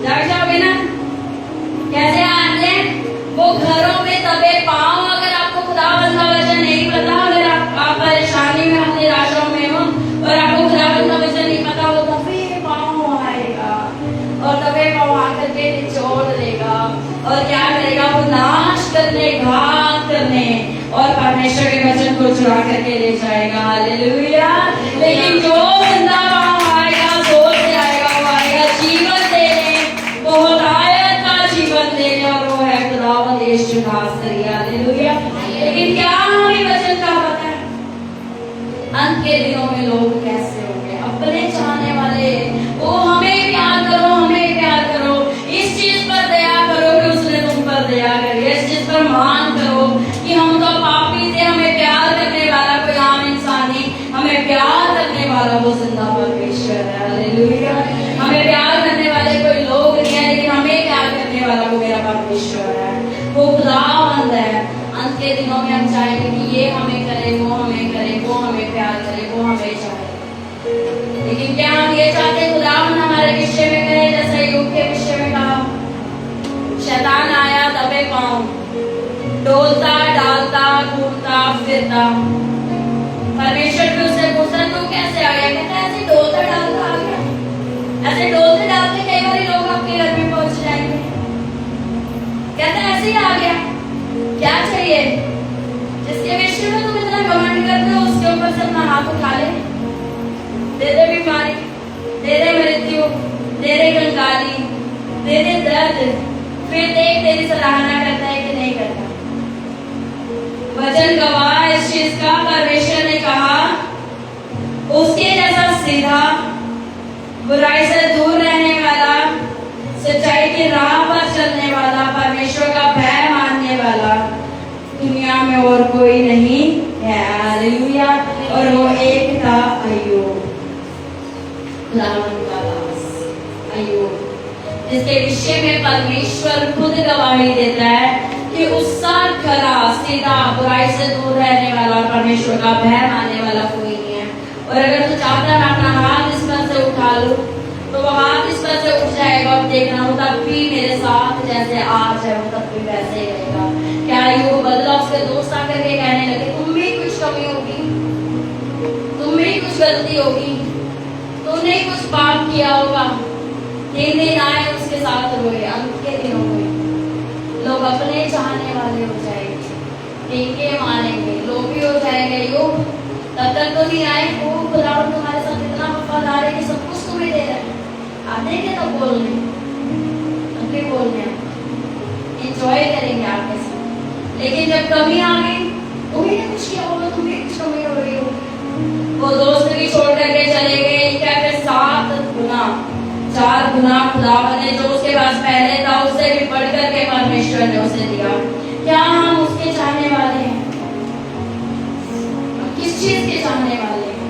जाग जाओगे ना? कैसे आते हैं वो घरों में दबे पाँव? अगर आपको खुदावंद का वचन नहीं पता, अगर आप परेशानी में हो, निराशा में हो, और आपको खुदावंद का वचन नहीं पता, वो दबे पाँव आएगा और दबे पाँव आकर के निचोड़ देगा और क्या करेगा? वो नाश करने, घात करने और परमेश्वर के वचन को चुरा करके ले जाएगा। हालेलुया। लेकिन जो जिंदा पाँव आएगा, जोर से आएगा, वो आएगा जीवन देने, बहुतायत का जीवन देने, और वो है खुदावंद यीशु नासरी। हालेलुया। लेकिन क्या हमें वचन का पता है? अंत के दिनों में लोग कैसे होंगे? अपने चाहने वाले, वो हमें प्यार करो, हमें प्यार करो, इस चीज पर दया करो कि उसने तुम पर दया करी, इस चीज पर मान करो कि हम तो पापी थे, हमें प्यार करने वाला कोई आम इंसान नहीं, हमें प्यार करने वाला वो जिंदा परमेश्वर है। हालेलुया। हमें प्यार करने वाले कोई लोग नहीं है, लेकिन हमें प्यार करने वाला वो मेरा परमेश्वर है, वो खुदावंद है। अंत के दिनों में हम चाहेंगे कि ये हमें करे, वो हमें करे, वो हमें प्यार करे, वो हमें चाहे। लेकिन क्या हम ये चाहते खुदावंद हमारे विषय में करे? जैसे यूब के विषय में कहा, शैतान आया दबे पाँव, डोलता डालता घूमता फिरता। परमेश्वर भी उससे पूछता तू कैसे आ गया? कहता है ऐसे डोलता डालता आ गया। ऐसे डोलते डालते कई बार लोग आपके घर में पहुंच जाएंगे। कहता है ऐसे ही आ गया। क्या चाहिए? जिसके विषय में तुम इतना घमंड करते हो, उसके ऊपर से अपना हाथ उठा ले, दे दे बीमारी, दे दे मृत्यु, दे दे कंगाली, दे दे दर्द, फिर देख तेरी सराहना करता है कि नहीं करता। वचन गवाह इस चीज का, परमेश्वर ने कहा उसके जैसा सीधा, बुराई से दूर रहने वाला, सच्चाई की राह पर चलने वाला, परमेश्वर का भय मानने वाला दुनिया में और कोई नहीं है। हालेलुया। और वो एक था अय्यूब, खुदावंद का दास अय्यूब, जिसके विषय में परमेश्वर खुद गवाही देता है कि उसका खरा, सीधा, बुराई से दूर रहने वाला, परमेश्वर का भय मानने वाला कोई नहीं है। और अगर तू चाहता है अपना हाथ इस पर से उठा लो, तो वो हाथ इस पर से उठ जाएगा और देखना वो तब भी मेरे साथ जैसे आज है, वो तब भी वैसे ही रहेगा। क्या यूं बदला? उसके दोस्त आकर के कहने लगे तुम भी कुछ कमी होगी, तुम भी कुछ गलती होगी, तुमने कुछ पाप किया होगा। 3 दिन आए उसके साथ रोए। अंत के दिनों में लोग अपने चाहने वाले हो जाएंगे, टीके मारेंगे, लोभी हो जाएंगे। यूब तब तक तो नहीं आए, वो खुदावंद तुम्हारे साथ इतना वफादार है कि सब कुछ तुम्हें दे रहा है। आते हैं तब बोलने, अपने बोलने एंजॉय करेंगे आपके साथ। लेकिन जब कमी आ गई, तुम्हें कुछ किया होगा, तुम्हें कुछ कमी हो रही हो, वो दोस्त भी छोड़ करके चले गए। क्या फिर 7 गुना 4 गुना खुदावंद ने जो उसके पास पहले था उससे भी बढ़ करके परमेश्वर ने उसे दिया। क्या हम उसके चाहने वाले हैं? किस चीज के चाहने वाले हैं?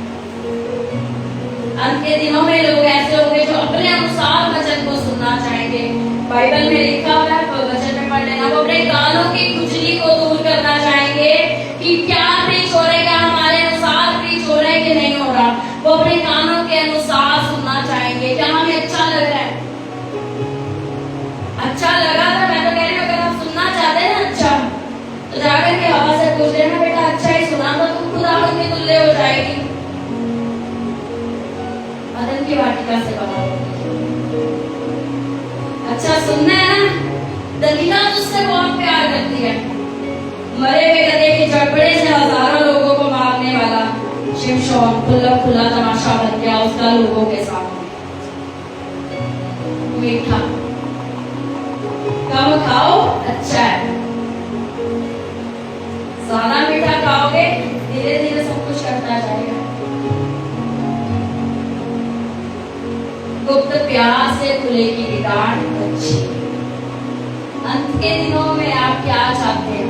अंत के दिनों में लोग ऐसे होंगे जो अपने अनुसार वचन को सुनना चाहेंगे। बाइबल में लिखा हुआ है, वचन में पढ़ लेना। वो अपने कानों की खुजली को दूर करना चाहेंगे कि क्या प्रीच हो रहा है, क्या हमारे अनुसार प्रीच हो रहा है कि नहीं हो रहा। वो अपने कानों के अनुसार सुनना चाहेंगे, क्या हमें अच्छा लग रहा है। अच्छा लगा था, मैं तो कह रही हूँ अगर आप सुनना चाहते हैं ना अच्छा, तो जाकर के हवा से पूछ लेना बेटा अच्छा ही सुना तो तुम खुदावंद की तुल्य हो जाएगी। मदन की वाटिका से बताओ, अच्छा सुनना है ना। दलीला तुझसे बहुत प्यार करती है। मरे हुए गधे के झड़पड़े से हजारों लोगों को मारने वाला शिमशोन खुला खुला तमाशा बन गया उसका लोगों के सामने। मीठा कम खाओ, अच्छा है। ज्यादा मीठा खाओगे धीरे धीरे सब कुछ करता जाएगा। गुप्त प्यार से खुलेगी गांठ अच्छी। अंत के दिनों में आप क्या चाहते हैं?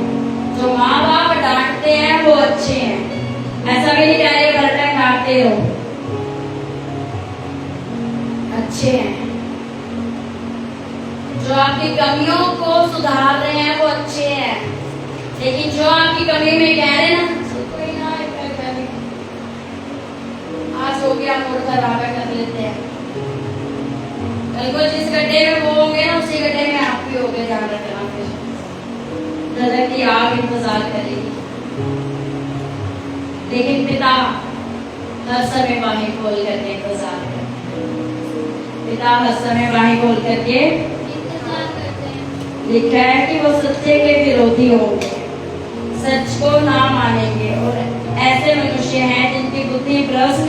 जो माँ बाप डांटते हैं वो अच्छे हैं, ऐसा भी नहीं कह रहे घर में डांटते हो, अच्छे हैं। जो आपकी कमियों को सुधार रहे हैं वो अच्छे हैं, लेकिन जो आपकी कमी में कह रहे हैं ना कोई ना आज हो गया मूड खराब है कर लेते हैं, कल को जिस गड्ढे में वो होंगे ना उसी गड्ढे में आप भी होगे, ध्यान रखना। फिर नजर की आग इंतजार करेगी, लेकिन पिता हर समय बाहें खोल करके इंतजार करते, पिता हर समय बाहें खोल करके लिखा है कि वो सत्य के विरोधी होंगे, सच को ना मानेंगे, और ऐसे मनुष्य हैं जिनकी बुद्धि भ्रष्ट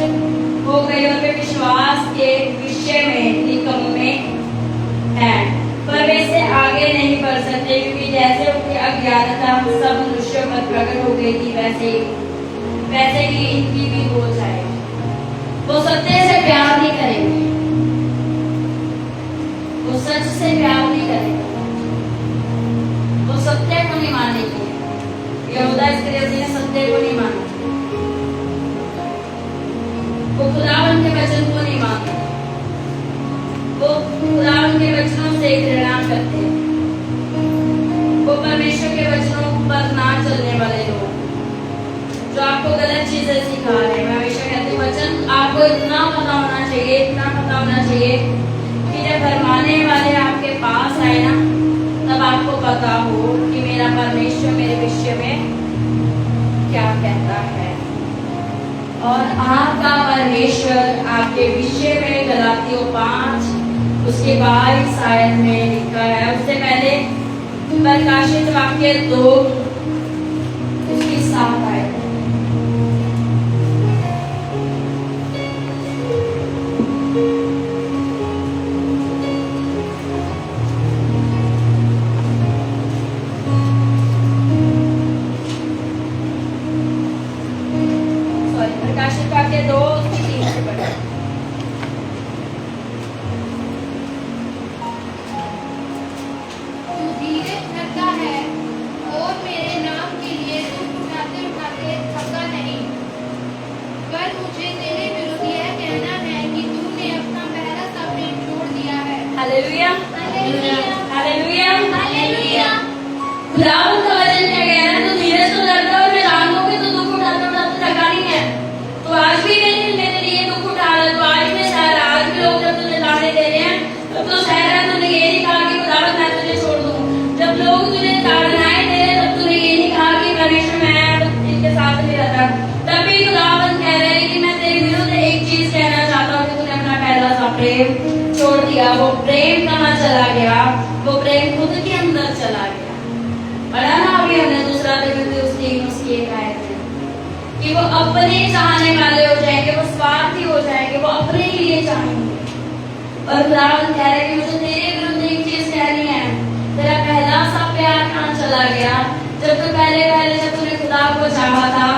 हो गई और वे विश्वास के विषय में निकम्मे हैं, पर वे से आगे नहीं बढ़ सकते, क्योंकि जैसे उनकी अज्ञानता सब मनुष्यों पर प्रकट हो गई थी वैसे ही इनकी भी हो जाएगी। वो सत्य से प्यार नहीं करेंगे, वो सच से प्यार नहीं करेंगे, वो सत्य को नहीं मानेंगे। यहूदा इस्करियोती ने सत्य को नहीं माना, वो खुदावन के वचन को नहीं मानते, वो खुदावन के वचनों से घृणा करते हैं, वो परमेश्वर के वचनों पर ना चलने वाले लोग जो आपको गलत चीजें सिखा रहे हैं। मैं हमेशा कहती हूँ वचन आपको इतना पता होना चाहिए, इतना पता होना चाहिए कि जब भरमाने वाले आपके पास आए ना तब आपको पता हो कि मेरा परमेश्वर मेरे विषय में क्या कहता है। और आपका परमेश्वर आपके विषय में गलातियों 5 उसके 22 आयत में लिखा है। उससे पहले प्रकाशित वाक्य 2 उसकी 7 आयत। प्रकाशित वाक्य 2 उसकी 3 से पढ़ा। तू धीरे थकता है और मेरे नाम के लिए दुख उठाते उठाते थका नहीं, पर मुझे तेरे विरुद्ध यह कहना है कि तूने अपना पहला सा प्रेम छोड़ दिया है। Hallelujah, hallelujah, hallelujah, hallelujah. खुदावंद का वचन क्या कह रहा है? तू धीरे से डरता है और मैं जानूं कि तू दुख उठाते उठाते थका नहीं है। तो आज भी मेरे लिए दुख उठा रहा है, तो आज भी शायद आज भी लोग जब तुझे ताने दे रहे हैं तब तो शायद तूने ये नहीं कहा कि खुदावंद मैं तुझे छोड़ दूं। जब लोग तुझे ताड़नाएं दे रहे तब तूने ये नहीं कहा कि परमेश्वर मैं इनके साथ नहीं रहता। तब भी खुदावंद कह रहे हैं कि मैं तेरे विरुद्ध एक चीज कहना चाहता हूँ कि तूने अपना पहला सा प्रेम छोड़ दिया। वो प्रेम कहाँ चला गया? वो प्रेम खुद के अंदर चला गया। पढ़ा ना अभी हमने दूसरा उसकी एक आयत है कि वो अपने चाहने वाले हो जाएंगे, वो स्वार्थी हो जाएंगे, वो अपने ही लिए चाहेंगे। और खुदावंद कह रहे हैं कि मुझे तेरे विरुद्ध एक चीज कहनी है, तेरा पहला सा प्यार कहाँ चला गया? जब तो पहले जब तूने खुदा को चाहा था,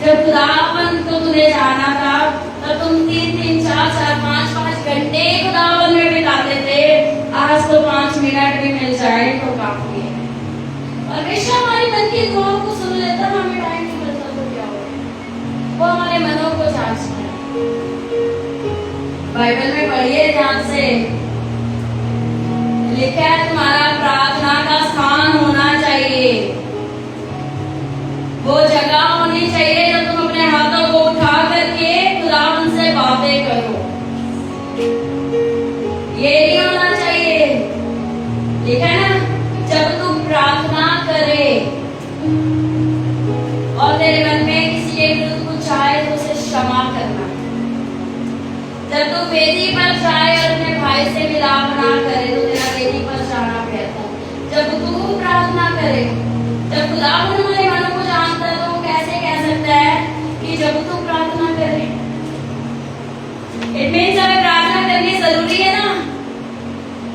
जब खुदावन को तूने जाना था, तब तुम 3-3, 4-4, 5-5 घंटे खुदावन में बिताते थे। आज तो 5 मिनट भी मिल जाए तो काफी है। परमेश्वर हमारी मन की दुआओं को सुन लेता, हमें टाइम नहीं मिलता तो क्या होगा? वो हमारे मनों को जांचता है। बाइबल में पढ़िए ध्यान से, लिखा है तुम्हारा प्रार्थना का स्थान होना चाहिए, वो जगह होनी चाहिए जब तुम अपने हाथों को उठा करके खुदावन से बातें करो। ये नहीं होना चाहिए, लिखा है ना, जब तुम प्रार्थना करे और तेरे मन में किसी के विरुद्ध कुछ आए तो उसे क्षमा करना। जब तू वेदी पर जाए और अपने भाई से मिलाप ना करे तो तेरा वेदी पर जाना बेहतर। जब तू प्रार्थना करे, जब खुदावन हमारे मनों को जानता है तो वो कैसे कह सकता है कि जब तू प्रार्थना करे? इट मीन्स हमें प्रार्थना करनी जरूरी है ना।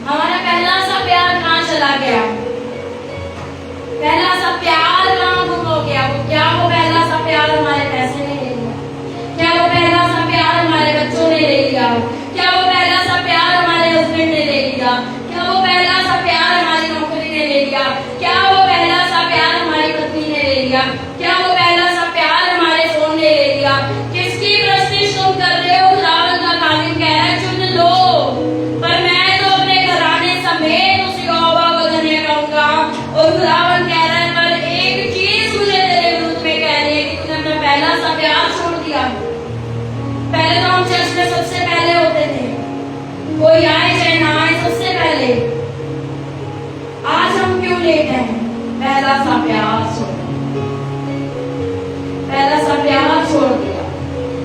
हमारा पहला सा प्यार कहाँ चला गया? पहला सा प्यार कहाँ गुम हो गया? वो क्या वो पहला सा प्यार हमारे पैसे ने ले लिया? क्या वो पहला सा प्यार हमारे बच्चों ने ले लिया? क्या वो पहला सा प्यार दिया? क्या वो पहला सा प्यार हमारे फोन ने ले लिया? किसकी प्रस्तिश तुम कर रहे हो? खुदावन का कालिम कह रहा है चुन लो, पर मैं तो अपने घराने समेत उस यहोवा को धन्य कहूंगा। और खुदावन कह रहा है पर एक चीज मुझे तेरे विरुद्ध में कहनी है कि तूने अपना पहला सा प्यार छोड़ दिया। पहले तो हम चर्च में सबसे पहले होते थे, कोई आए चाहे ना आए सबसे पहले। आज हम क्यों लेट हैं? पहला सा प्यार छोड़ दिया। पहला सा प्यार छोड़ दिया।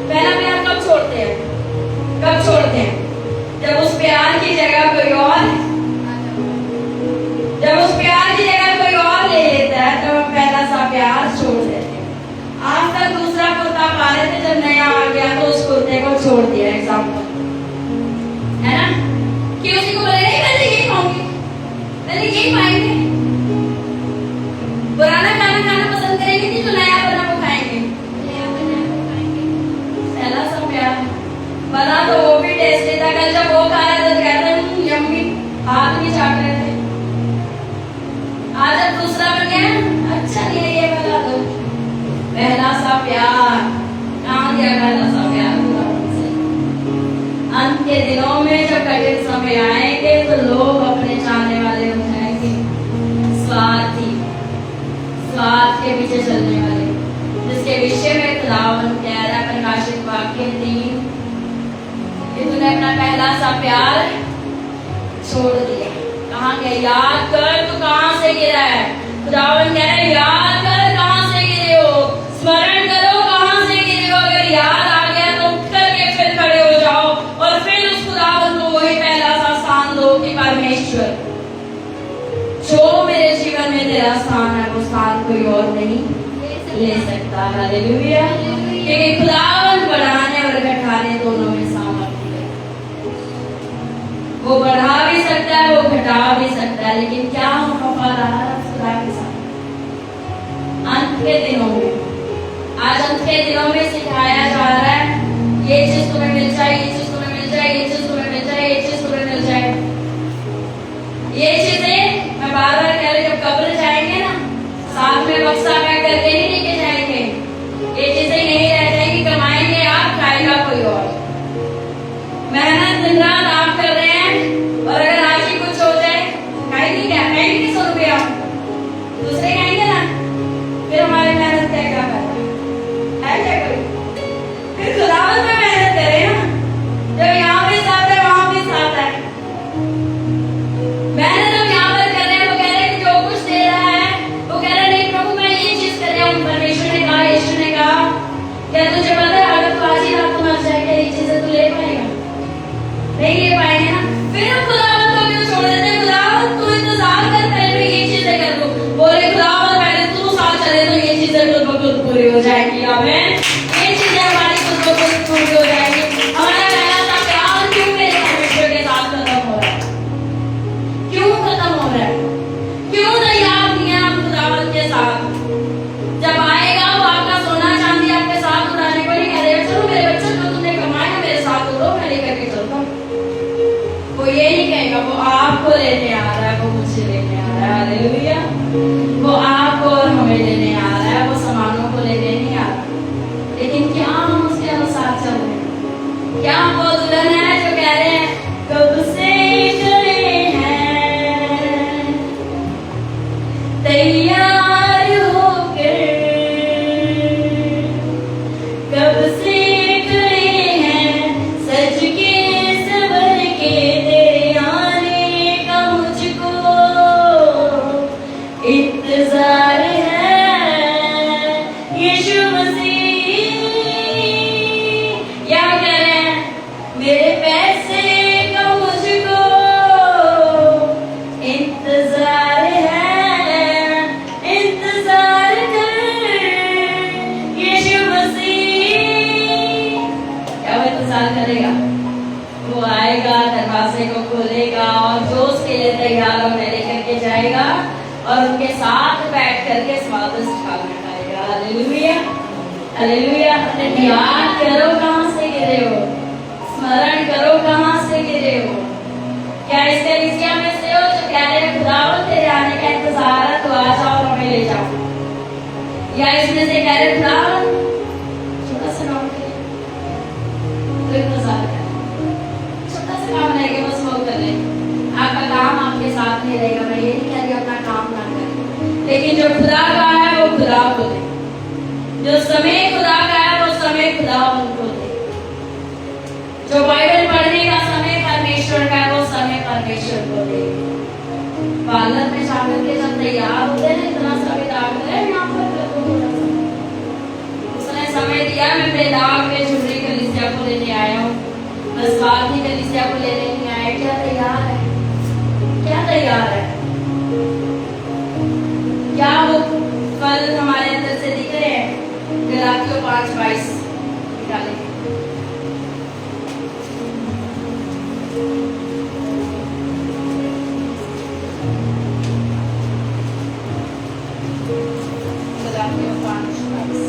पहला प्यार कब छोड़ते हैं? कब छोड़ते हैं? जब उस प्यार की जगह कोई और, जब उस प्यार की जगह कोई और ले लेता है तो हम पहला सा प्यार छोड़ देते हैं। आज तक दूसरा कुर्ता पा रहे थे, जब नया आ गया तो उस कुर्ते को छोड़ दिया। एग्जाम्पल है ना कि उसी को बोले नहीं मैं यही खाऊंगी, मैं यही पाएंगे। पुराना खाना खाना पसंद करेंगे कि जो नया बना वो खाएंगे? पहला सा प्यार बना तो वो भी टेस्टी था, कल जब वो खा रहे थे तो कहते हैं यम्मी, हाथ नहीं चाट रहे थे। आज जब दूसरा बन गया अच्छा नहीं है ये बना दो। पहला सा प्यार कहाँ गया? पहला सा प्यार अंत के दिनों में जब कठिन समय आएंगे तो लोग अपने चाहने वाले हो जाएंगे, स्वार्थी, स्वार्थ के पीछे चलने वाले, जिसके विषय में खुदावन कह रहा है प्रकाशित वाक्य 3 कि तूने अपना पहला सा प्यार छोड़ दिया। कहाँ गया? याद कर तू कहाँ से गिरा है। खुदावन कह रहा है याद कर कहाँ से गिरे हो, स्मरण करो कहाँ से गिरे हो। अगर याद आ गया तो उठ करके फिर खड़े हो जाओ और फिर उस खुदावन को वही पहला सा स्थान दो कि परमेश्वर जो मेरे जीवन में तेरा स्थान है वो स्थान कोई और नहीं ले सकता। हालेलुया। क्योंकि खुदावन बढ़ाने और घटाने दोनों में सामर्थ्य है। वो बढ़ा भी सकता है, वो घटा भी सकता है, लेकिन क्या हम वफादार खुदा के साथ? अंत के दिनों में, आज अंत के दिनों में सिखाया जा रहा है ये चीज तुम्हें मिल जाए, ये चीज तुम्हें मिल जाए, ये चीज तुम्हें मिल जाए, ये चीज तुम्हें मिल जाए। ये चीजें मैं बार बार कह रही, जब कब्र जाएंगे ना साथ में बक्सा पैक करके नहीं लेके जाएंगे। ये चीजें यही रह जाएगी, कमाएंगे आप, खाएगा कोई और। मेहनत दिन रात आप कर रहे हैं और अगर आज ही कुछ हो जाए खाएंगे क्या? खाएंगे नहीं 100 रुपया, दूसरे खाएंगे ना, फिर हमारी मेहनत क्या है क्या करें? फिर खुदावंद में मेहनत करें ना, जब यहाँ भी साथ है वहां भी साथ है। मेहनत हम यहाँ पर कर रहे हैं, वो कह रहे हैं जो कुछ दे रहा है वो कह रहा है नहीं प्रभु मैं ये चीज कर रहा हूँ। परमेश्वर ने कहा, यीशु ने कहा क्या तुझे पता है अगर तू आज ही रात को मर जाए क्या ये चीजें तू ले पाएगा? नहीं ले पाएंगे ना। फिर हम खुदावंद को क्यों छोड़ देते हैं? खुदावंद तू इंतजार कर, पहले मैं ये चीजें कर दूं। बोले खुदावंद पहले तू साथ चले तो ये चीजें खुद ब खुद पूरी हो जाएगी। आमीन। ये चीजें हमारी खुद ब खुद पूरी हो जाएगी। हमारा पहला सा प्यार क्यों मेरे परमेश्वर के साथ खत्म हो रहा है? क्यों खत्म हो रहा है? क्यों तैयार नहीं है हम खुदावंद के साथ? जब आएगा वो आपका सोना चांदी आपके साथ उड़ाने को नहीं कह रहे चलो मेरे बच्चों जो तुमने कमाया मेरे साथ उड़ो, मैं लेकर के चलता हूँ। वो ये नहीं कहेगा, वो आपको लेने आ रहा है, वो मुझे लेने आ रहा है। हालेलुया। वो आपको और हमें लेने आ रहा है, वो सामानों को लेने नहीं आ रहा। लेकिन क्या हम उसके अनुसार चल रहे हैं? क्या हम वो दुल्हन है जो कह रहे हैं कब से खड़े हैं तैयार होकर, कब से खड़े हैं सज के सवर के तेरे आने का मुझको इंतजार है यीशु मसीह। या कह रहे हैं मेरे पैसे का मुझको इंतजार है, इंतजार कर यीशु मसीह। क्या वो इंतजार करेगा? वो आएगा, दरवाजे को खोलेगा और जो उसके लिए तैयार होने लेकर के जाएगा और उनके साथ बैठ करके स्वादिष्ट खाना खाएगा। हालेलुया। हालेलुया। याद करो कहाँ से गिरे हो, स्मरण करो कहाँ से गिरे हो। क्या इस कलीसिया में से हो जो कह रहे हैं खुदावंद तेरे आने का इंतजार है, तो आ जाओ और हमें ले जाओ? या इसमें से कह रहे खुदा छोटा सा काम करें, 1000 का छोटा सा काम रहेगा, बस वो कर ले। आपका काम आपके साथ नहीं रहेगा। मैं ये नहीं कह रही अपना काम ना करें, लेकिन जो खुदा का है वो खुदा को दे, जो समय खुदा का है वो समय खुदा उनको दे, जो बाइबल पढ़ने का समय परमेश्वर का है वो समय परमेश्वर को दे। पार्लर में जाकर के जब तैयार होते हैं इतना समय दाग है यहाँ पर उसने समय दिया। मैं अपने दाग में झुमरी कलीसिया को लेने आया हूँ, बस बात ही कलीसिया को लेने नहीं आया। क्या तैयार है, क्या तैयार है, क्या वो फल हमारे अंदर से दिख रहे हैं? गलातियों 5:22 निकालेंगे। गलातियों 5:22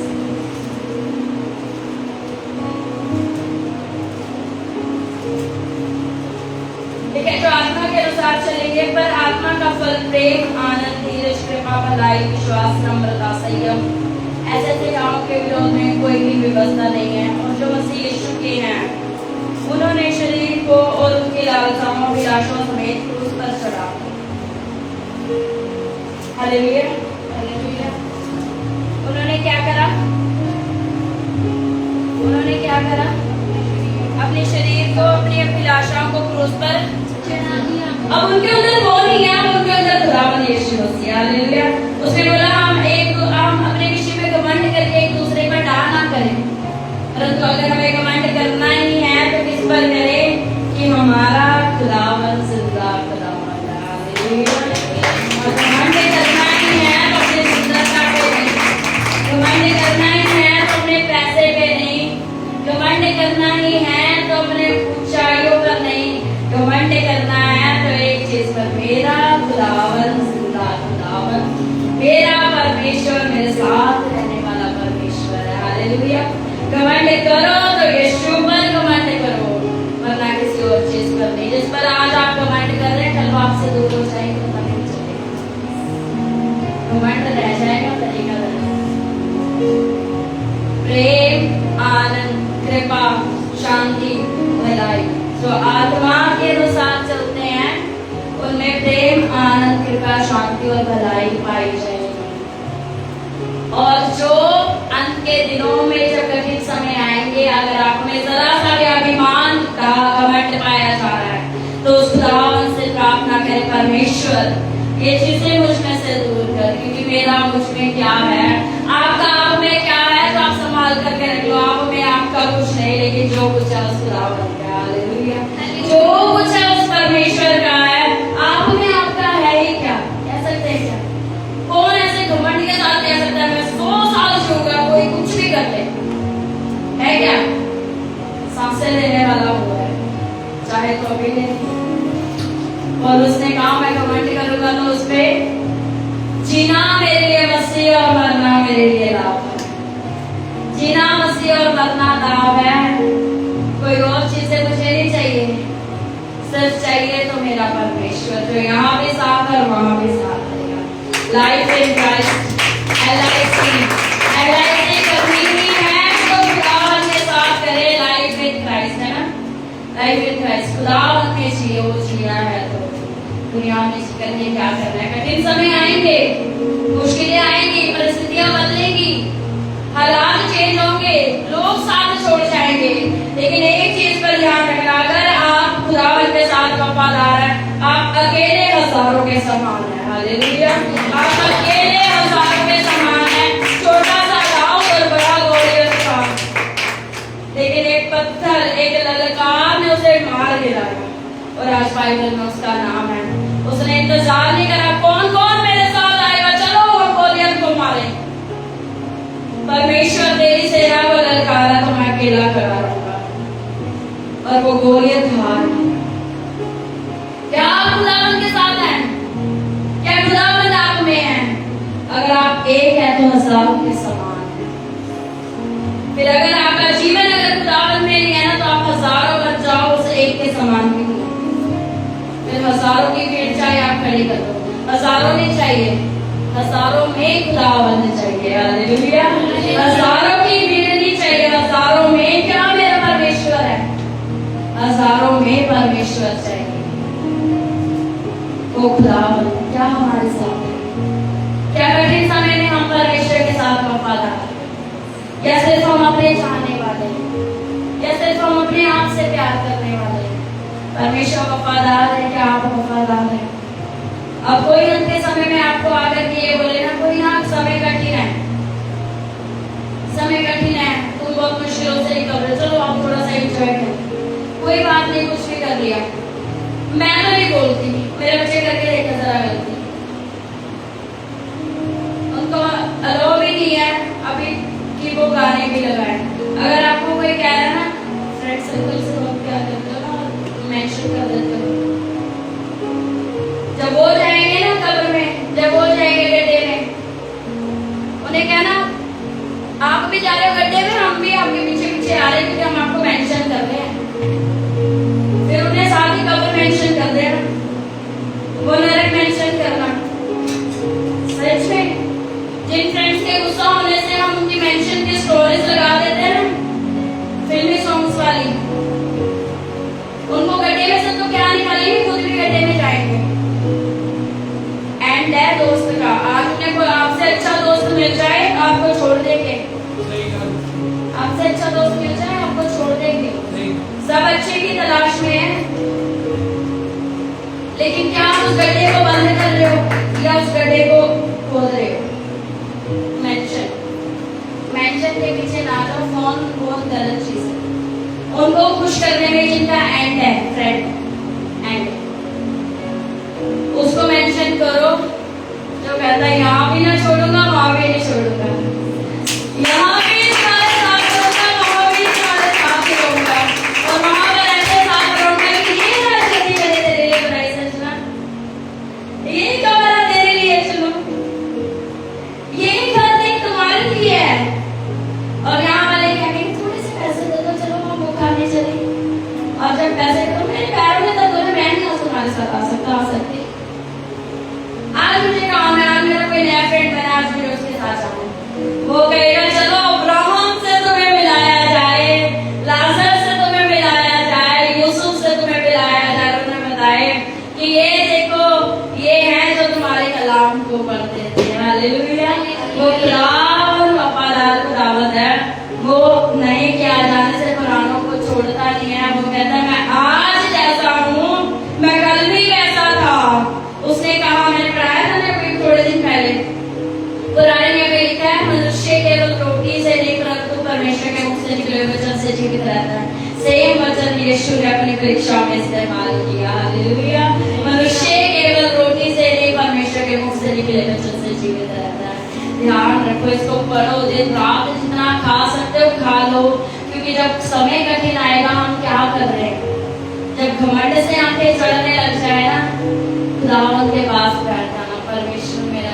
ठीक है। जो आत्मा के अनुसार चलेंगे, पर आत्मा का फल प्रेम, आनंद, धीरज, कृपा, भलाई, विश्वास, नम्रता, संयम, ऐसे कामों के विरोध में कोई भी व्यवस्था नहीं है। और जो मसीह यीशु के हैं उन्होंने शरीर को और उनकी लालसाओं, अभिलाषाओं समेत क्रूस पर चढ़ा। Hallelujah, hallelujah. उन्होंने क्या करा? उन्होंने क्या करा? अपने शरीर को, अपनी अभिलाषाओं को क्रूस पर चढ़ा दिया। अब उनके अंदर वो नहीं है, अब उनके अंदर खुदावंद यीशु मसीह। हालेलुया। उसने बोला हम अपने विषय में घमंड करके एक दूसरे पर डाह ना करें, परंतु अगर हमें घमंड करना ही है तो किस पर करें? कि हमारा खुदावंद जिंदा खुदावंद है। हालेलुया। और घमंड करना ही है तो अपनी सुंदरता पे नहीं, घमंड करना ही है तो अपने पैसे पे नहीं, घमंड करना ही है तो अपने ऊंचाइयों पर नहीं, घमंड करना है तो एक चीज पर, मेरा खुदावंद जिंदा खुदावंद, मेरा परमेश्वर, मेरे साथ रहने वाला परमेश्वर है। हालेलुया। घमंड करो तो यीशु पर घमंड करो, वरना किसी और चीज पर नहीं। जिस पर आज आप घमंड कर रहे हैं कल आपसे दूर हो जाएंगे, पता नहीं चलेगा, घमंड रह जाएगा, तरीका प्रेम, आनंद, कृपा, शांति, भलाई। जो आत्मा के अनुसार चलते हैं उनमें प्रेम, आनंद, कृपा, शांति और भलाई पाई जाएगी। और जो अंत के दिनों में जब कठिन समय आएंगे, अगर आप में जरा सा भी अभिमान का घमंड पाया जा रहा है तो उस खुदावंद से प्रार्थना करें, परमेश्वर ये चीजें मुझ में से दूर कर, क्योंकि मेरा मुझ में क्या है, आपका आप में क्या है तो आप संभाल करके रख लो। आप में आपका कुछ नहीं, लेकिन जो कुछ है उस खुदावंद का। हालेलुया। जो कुछ है उस परमेश्वर का है, आप में आपका है ही क्या? कह सकते हैं क्या? कौन ऐसे घमंड के साथ कह सकता है मैं 100 साल जीऊंगा, कोई कुछ भी कर ले? है क्या? सांसें लेने वाला वो है, चाहे तो अभी ले। और उसने कहा मैं घमंड करूंगा तो उसपे जीना मेरे लिए मसीह और मरना मेरे लिए लाभ है। जीना मसीह और मरना लाभ है। कोई और चीजें मुझे नहीं चाहिए, सिर्फ चाहिए तो मेरा परमेश्वर, जो यहाँ भी साथ है और वहां भी साथ रहेगा। लाइफ इन क्राइस्ट, LIC करनी ही है तो खुदावंद के साथ करे। लाइफ इन क्राइस्ट है ना, लाइफ इन क्राइस्ट। खुदावंद में जिए, वो जिया है तो दुनिया में करके क्या करना है। कठिन समय आएंगे, मुश्किलें आएंगी, परिस्थितियां बदलेंगी, हालात चेंज होंगे, लोग साथ छोड़ जाएंगे, लेकिन एक चीज पर ध्यान रखना, अगर आप खुदावंद के साथ वफादार हैं, आप अकेले हजारों के समान हैं। हालेलुया। आप अकेले हजारों के समान हैं। छोटा सा गांव और बड़ा गोलियत था, लेकिन एक पत्थर, एक ललकार ने उसे मार गिराया और आज बाइबल में उसका नाम है। उसने इंतजार नहीं करा कौन कौन मेरे साथ आएगा, चलो वो गोलियत को मारे। परमेश्वर तेरी सेना को ललकारा तो मैं अकेला खड़ा रहूंगा, और वो गोलियत हार। क्या आप खुदावंद के साथ हैं? क्या खुदावंद आप में है? अगर आप एक है तो हजारों के समान है। फिर अगर आपका जीवन अगर खुदावंद में नहीं है ना, तो आप हजारों बन जाओ, उस एक के समान भी नहीं। फिर हजारों की भीड़ चाहे आप खड़ी कर दो, हजारों नहीं चाहिए, हजारों में खुदावंद चाहिए। हालेलुया। हजारों की भीड़ नहीं चाहिए, हजारों में क्या मेरा परमेश्वर है, हजारों में परमेश्वर चाहिए। ओ खुदावन क्या हमारे साथ है, क्या कठिन समय में हम परमेश्वर के साथ वफादार हैं, या सिर्फ हम अपने चाहने वाले हैं, या सिर्फ हम अपने आप से प्यार करने वाले हैं। परमेश्वर वफादार है, क्या आप वफादार हैं? अब कोई अंत के समय में आपको आकर के ये बोले ना, कोई ना समय कठिन है, समय कठिन है, तुम बहुत मुश्किलों से निकल रहे, चलो आप थोड़ा सा एंजॉय करो, कोई बात नहीं, कुछ भी कर लिया। मैं तो नहीं बोलती, मेरे बच्चे करके देखा जरा गलती, उनको अलाउ भी नहीं है अभी कि वो गाने भी लगाए। अगर आपको कोई कह रहा है ना, फ्रेंड सर्कल से लोग क्या करते हो ना, मेंशन कर देते हो। जब वो जाएंगे ना कब्र में, जब वो जाएंगे गड्ढे में, उन्हें कहना आप भी जा रहे हो गड्ढे में, हम भी आपके पीछे पीछे आ रहे हैं क्योंकि हम आपको मेंशन कर रहे हैं। फिर उन्हें साथ ही कब्र मेंशन कर देना, वो नरक मेंशन करना। सच में जिन फ्रेंड्स के गुस्सा होने से हम उनकी मेंशन की स्टोरीज लगा देते हैं ना, फिल्मी सॉन्ग्स वाली, उनको गड्ढे में से तो क्या निकालेंगे, खुद भी गड्ढे में जाएंगे। एंड है दोस्त का, आज उन्हें कोई आपसे अच्छा दोस्त मिल जाए आपको छोड़ देंगे, आपसे अच्छा दोस्त मिल जाए आपको छोड़ देंगे। सब अच्छे की तलाश में है, लेकिन क्या आप उस गड्ढे को बंद कर रहे हो या उस गड्ढे को खोद रहे हो? मेंशन के पीछे ना लो, फोन बहुत गलत चीज है। उनको खुश करने में जिनका एंड है, फ्रेंड एंड, उसको मेंशन करो जो कहता है यहाँ भी ना छोड़ूंगा, वहां भी नहीं छोड़ूंगा, यहाँ भी तुम्हारे साथ रहूंगा, वहां भी तुम्हारे साथ ही रहूंगा, और वहां पर ऐसे साथ रहूंगा कि ये राजनीति मैंने तेरे लिए बनाई, सजना ये कमरा तेरे लिए, चलो ये घर देख तुम्हारे लिए है, और यहाँ वाले कहेंगे थोड़े से पैसे दे दो, चलो हम वो खाने चले, और जब पैसे दो मेरे पैरों में दर्द हो रहा, मैं नहीं तुम्हारे साथ आ सकता, आ सकती। आज मुझे काम है, आज मेरा कोई नया फ्रेंड बना, आज मुझे उसके साथ जाना है, वो कहेगा चलो अब्राहम से तुम्हें मिलाया जाए, लाजर से तुम्हें मिलाया जाए, यूसुफ से तुम्हें मिलाया जाए, उन्हें बताए कि ये देखो ये है जो तुम्हारे कलाम को पढ़ते थे। हालेलुया। वो खुदावन वफादार खुदावंद है, वो नहीं किया जाने से कुरानों को छोड़ता नहीं है। वो कहता है मैं आज जैसा हूँ मैं कल भी वैसा था। उसने कहा, मैंने पढ़ाया था ना कोई थोड़े दिन पहले, कुरान में लिखा है मनुष्य केवल रोटी से नहीं परंतु परमेश्वर के मुख से निकले वचन से जीवित रहता है। सेम वचन यीशु ने अपनी परीक्षा में इस्तेमाल किया। हालेलुया। मनुष्य केवल रोटी से नहीं परमेश्वर के मुख से निकले वचन से जीवित रहता है। ध्यान रखो, इसको पढ़ो, दिन रात जितना खा सकते हो खा लो, क्योंकि जब समय कठिन आएगा हम क्या कर रहे हैं, जब घमंड से आंखें चढ़ने लग जाए ना, खुदावंद के पास बैठ जाना, परमेश्वर मेरा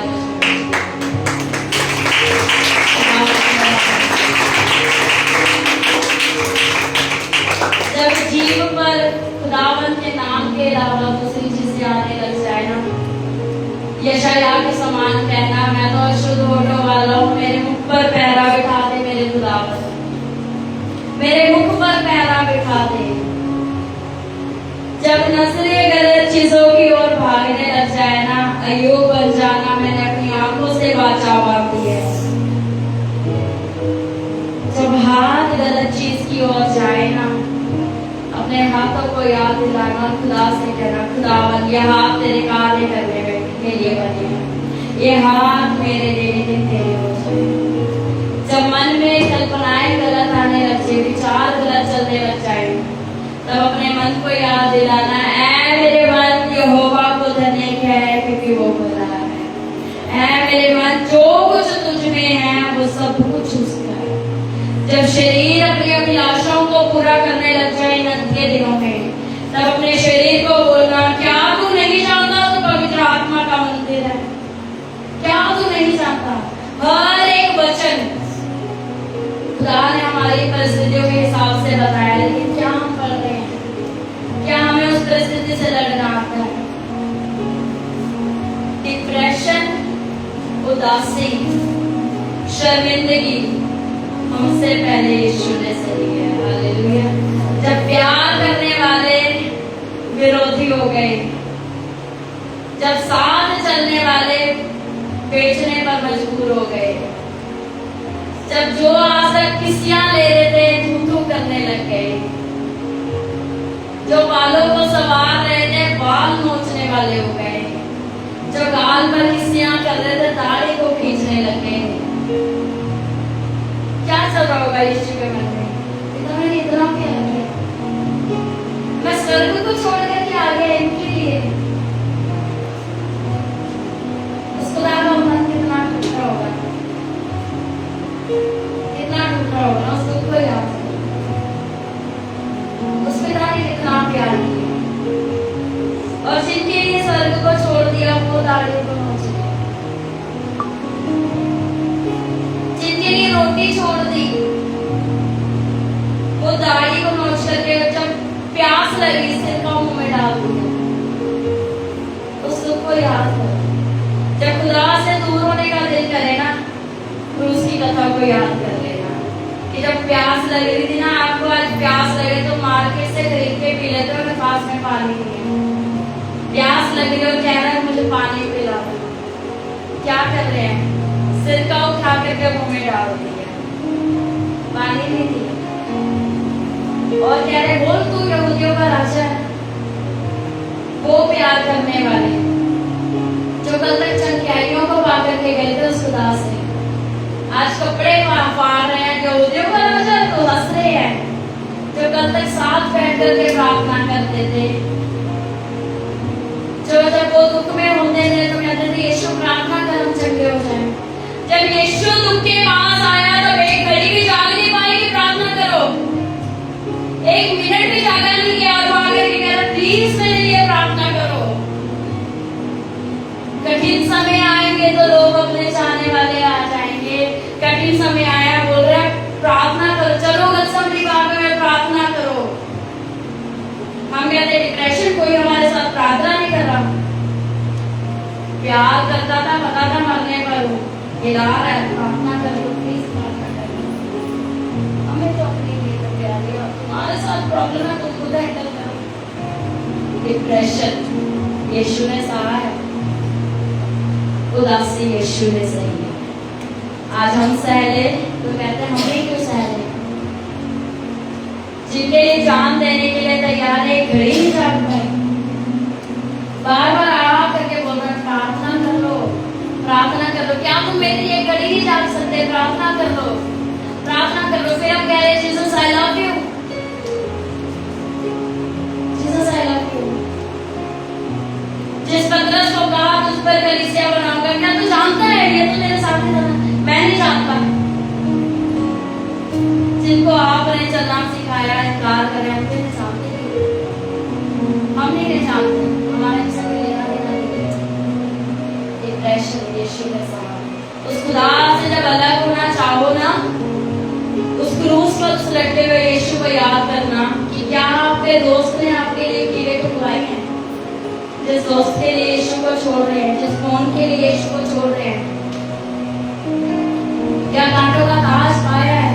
जब जीव पर खुदावंद के नाम के अलावा दूसरी चीजें आने लग जाए ना, यशाया के समान कहना मैं तो अशुद्ध होठों वाला हूँ, मेरे मुख पर पहरा बिठा दे मेरे खुदावंद, मेरे मुख पर पहरा बिठा दे। जब नजरें गलत चीजों की ओर भागने लग जाए ना, अय्यूब बन जाना, मैंने अपनी आंखों से वाचा बांधी है। जब हाथ गलत चीज की ओर जाए ना, अपने हाथों को याद दिलाना, खुदा से कहना खुदावन ये हाथ तेरे कार्य करने के लिए बने हैं, ये हाथ मेरे दिन तेरे हो जाए। जब मन में कल्पनाएं गलत आने लग जाए, विचार गलत चलने लग जाए, तब अपने मन को याद दिलाना, ऐ मेरे मन यहोवा को धन्य कह क्योंकि वो भला है। ऐ मेरे मन जो कुछ तुझ में है वो सब कुछ उसका है। जब शरीर अपनी अभिलाषाओं को पूरा करने लग जाए इन अंत के दिनों में, तब अपने शरीर को बोलना, क्या तू नहीं जानता तू पवित्र आत्मा का मंदिर है? क्या तू नहीं जानता? हर एक वचन खुदा ने हमारी परिस्थितियों के हिसाब से बताया, लेकिन क्या हम पढ़ रहे हैं? क्या हमें उस परिस्थिति से लड़ना आता है? डिप्रेशन, उदासी, शर्मिंदगी हमसे पहले यीशु ने सही है। हालेलुया। जब प्यार करने वाले विरोधी हो गए, जब साथ चलने वाले बेचने पर मजबूर हो गए, जब जो आसक किसियां ले रहे थे थू करने लग गए, जो बालों को संवार रहे थे बाल नोचने वाले हो गए, जो गाल पर किसियां कर रहे थे दाढ़ी को खींचने लग गए। क्या चल रहा होगा यीशु के मन में? इतना प्यार है, मैं स्वर्ग को छोड़ करके आ गया इनके लिए। उसको लगा मन कितना टूटा होगा, कितना टूटा होगा, उसको कोई याद नहीं। उस पिता ने कितना प्यार किया, और जिनके लिए स्वर्ग को छोड़ दिया वो दाढ़ी को नोच लिया, जिनके लिए रोटी छोड़ दी वो दाढ़ी को नोच करके जब प्यास लगी सिर का मुंह में डाल दिया। उस दुख को याद कर, जब खुदा से दूर होने का दिल करे ना, क्रूस की कथा को याद कर लेना कि जब प्यास लग रही थी ना, आपको आज प्यास लगे तो मार्केट से खरीद के पी लेते हो, मेरे पास में पानी नहीं है। प्यास लग रही हो, कह रहा है मुझे पानी पिला दो, क्या कर रहे हैं? सिर का उठा करके मुंह में डाल दिया, पानी नहीं दिया, और कह रहे बोल तू यहूदियों का राजा है। वो प्यार करने वाले जो कल तक चंकियाइयों को पा करके गए थे उस खुदा से, आज कपड़े फाड़ रहे हैं, यहूदियों का राजा तो हंस रहे हैं। जो कल तक साथ बैठ करके प्रार्थना करते थे, जो जब वो दुख में होते थे तो कहते थे यीशु प्रार्थना कर हम चंगे हो जाएं। जब यीशु दुख के पास आया तो एक घड़ी भी जाग नहीं पाई कि प्रार्थना करो, एक मिनट भी जागा नहीं किया, तो आकर के कह रहा प्लीज मेरे लिए प्रार्थना करो। कठिन समय आएंगे तो लोग अपने चाहने वाले आ जाएंगे, कठिन समय आया बोल रहा है प्रार्थना करो, चलो गत्समनी बाग में प्रार्थना करो। हम कहते डिप्रेशन, कोई हमारे साथ प्रार्थना नहीं कर रहा, प्यार करता था, पता था मरने पर वो हिला रहा है, प्रार्थना करो प्लीज प्रार्थना करो। हमें तो अपने लिए तो प्यार है, तुम्हारे साथ प्रॉब्लम है तो खुद हैंडल करो। डिप्रेशन यीशु ने सहा है, उदासी यीशु ने सही है। आज हम सह ले तो कहते हैं हमें क्यों सह ले? जिनके लिए जान देने के लिए तैयार है, घड़ी नहीं जाग पाए, बार बार आ करके बोल रहे प्रार्थना कर लो, प्रार्थना कर लो। क्या तुम मेरे लिए घड़ी नहीं जाग सकते? प्रार्थना कर लो, प्रार्थना कर लो। फिर हम कह रहे हैं Jesus I love you, Jesus I love you. जिस पतरस को कहा तुझ पर कलीसिया बनाऊंगा, क्या तू जानता है ये तो मेरे साथ है? मैं नहीं जानता। जिनको आपने चलना सिखाया, इनकार करें, हम नहीं जानते, हम नहीं जानते, हमारे संग लेना देना नहीं। डिप्रेशन यीशु के समान, उस खुदा से जब अलग होना चाहो ना, उस क्रूस पर उस लटके हुए यीशु को याद करना कि क्या आपके दोस्त ने आपके लिए कीड़े को खुआई है? जिस दोस्त के लिए यीशु को छोड़ रहे हैं, जिस फोन के लिए यीशु को छोड़ रहे हैं, क्या कांटों का ताज पाया है?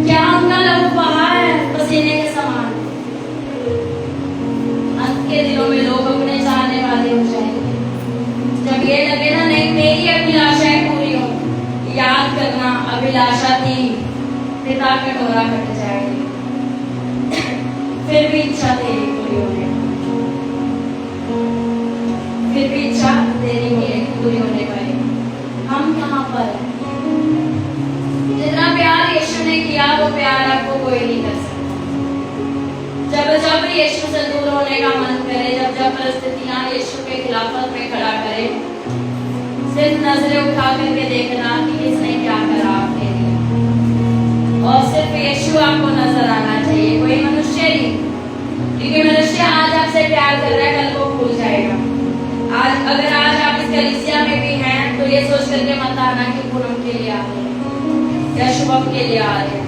क्या उनका लहू बहा है पसीने के समान? अंत के दिनों में लोग अपने चाहने वाले हो जाएंगे। जब ये लगे ना नहीं मेरी अभिलाषाएं पूरी हो, याद करना अभिलाषा थी पिता का डोरा कट जाएगी, फिर भी इच्छा तेरी पूरी होने, फिर भी इच्छा तेरी पूरी होने पाएगी। हम कहाँ पर हैं? जितना प्यार यीशु ने किया वो प्यार आपको कोई नहीं कर सकता। जब जब यीशु से दूर होने का मन करे, जब जब परिस्थितियां यीशु के खिलाफत में खड़ा करे, सिर्फ नजरें उठा करके देखना कि किसने क्या करा आपके लिए, और सिर्फ यीशु आपको नजर आना चाहिए, कोई मनुष्य नहीं। क्योंकि मनुष्य आज आपसे प्यार कर रहा है, कल को भूल जाएगा। आज अगर आज आप इस कलीसिया में भी हैं तो ये सोच करके मत आना कि पूनम के लिए आ रहे हैं या शुभम के लिए आ रहे हैं।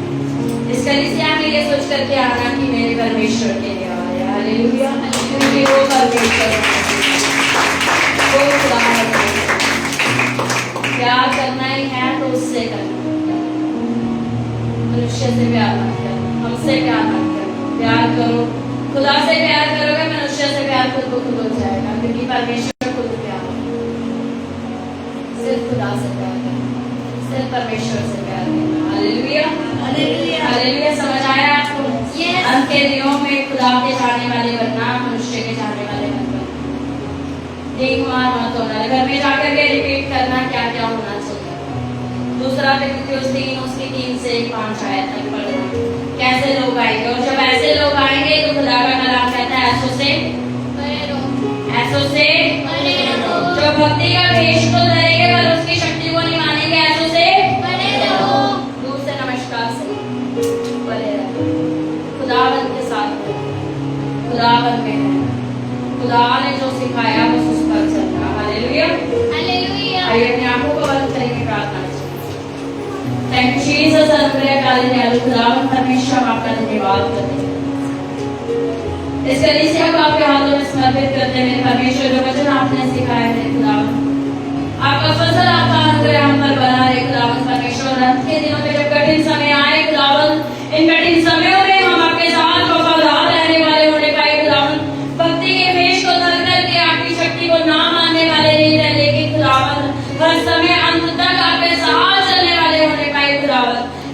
इस कलीसिया में ये सोच करके आना कि मेरे परमेश्वर के लिए आ रहे हैं। हालेलुया। क्योंकि वो परमेश्वर है, वो खुदा है। प्यार करो। खुदा से प्यार करोगे, मनुष्य से प्यार खुद ब खुद हो जाएगा, क्योंकि परमेश्वर खुद प्यार है। सिर्फ खुदा से प्यार करना, सिर्फ परमेश्वर से प्यार करना। Hallelujah, hallelujah. हालेलुया। समझ आया आपको? Yes. अंत के दिनों में खुदा के चाहने वाले बनना, मनुष्य के चाहने वाले मत बनना। देखमार मत होना। घर में जाकर के रिपीट करना क्या क्या होना चाहिए। दूसरा तिमुथियुस 3 उसकी 3 से 5 आयत तक पढ़ना। कैसे लोग आएंगे, और जब ऐसे लोग आएंगे तो खुदा का कलाम कहता है ऐसों से परे रहो, ऐसों से परे रहो, जो भक्ति का वेश तो धरेंगे पर उसकी शक्ति को नहीं मानेंगे, ऐसों से परे रहो। दूर से नमस्कार से परे रहो। खुदावन के साथ रहो, खुदावन में है। खुदा ने जो सिखाया बस उस पर चलना। Hallelujah, hallelujah. आइए अपनी आंखों को बंद करेंगे, प्रार्थना करें। थैंक यू जीसस, अनुग्रहकारी दयालु खुदावन परमेश्वर, हम आपका धन्यवाद करते हैं। इस कलीसिया को आपके हाथों में समर्पित करते हैं परमेश्वर। जो वचन आपने सिखाया है खुदावन, आपका फजल, आपका अनुग्रह हम पर बना रहे खुदावन परमेश्वर। अंत के दिनों में जब कठिन समय आए खुदावन, इन कठिन समयों में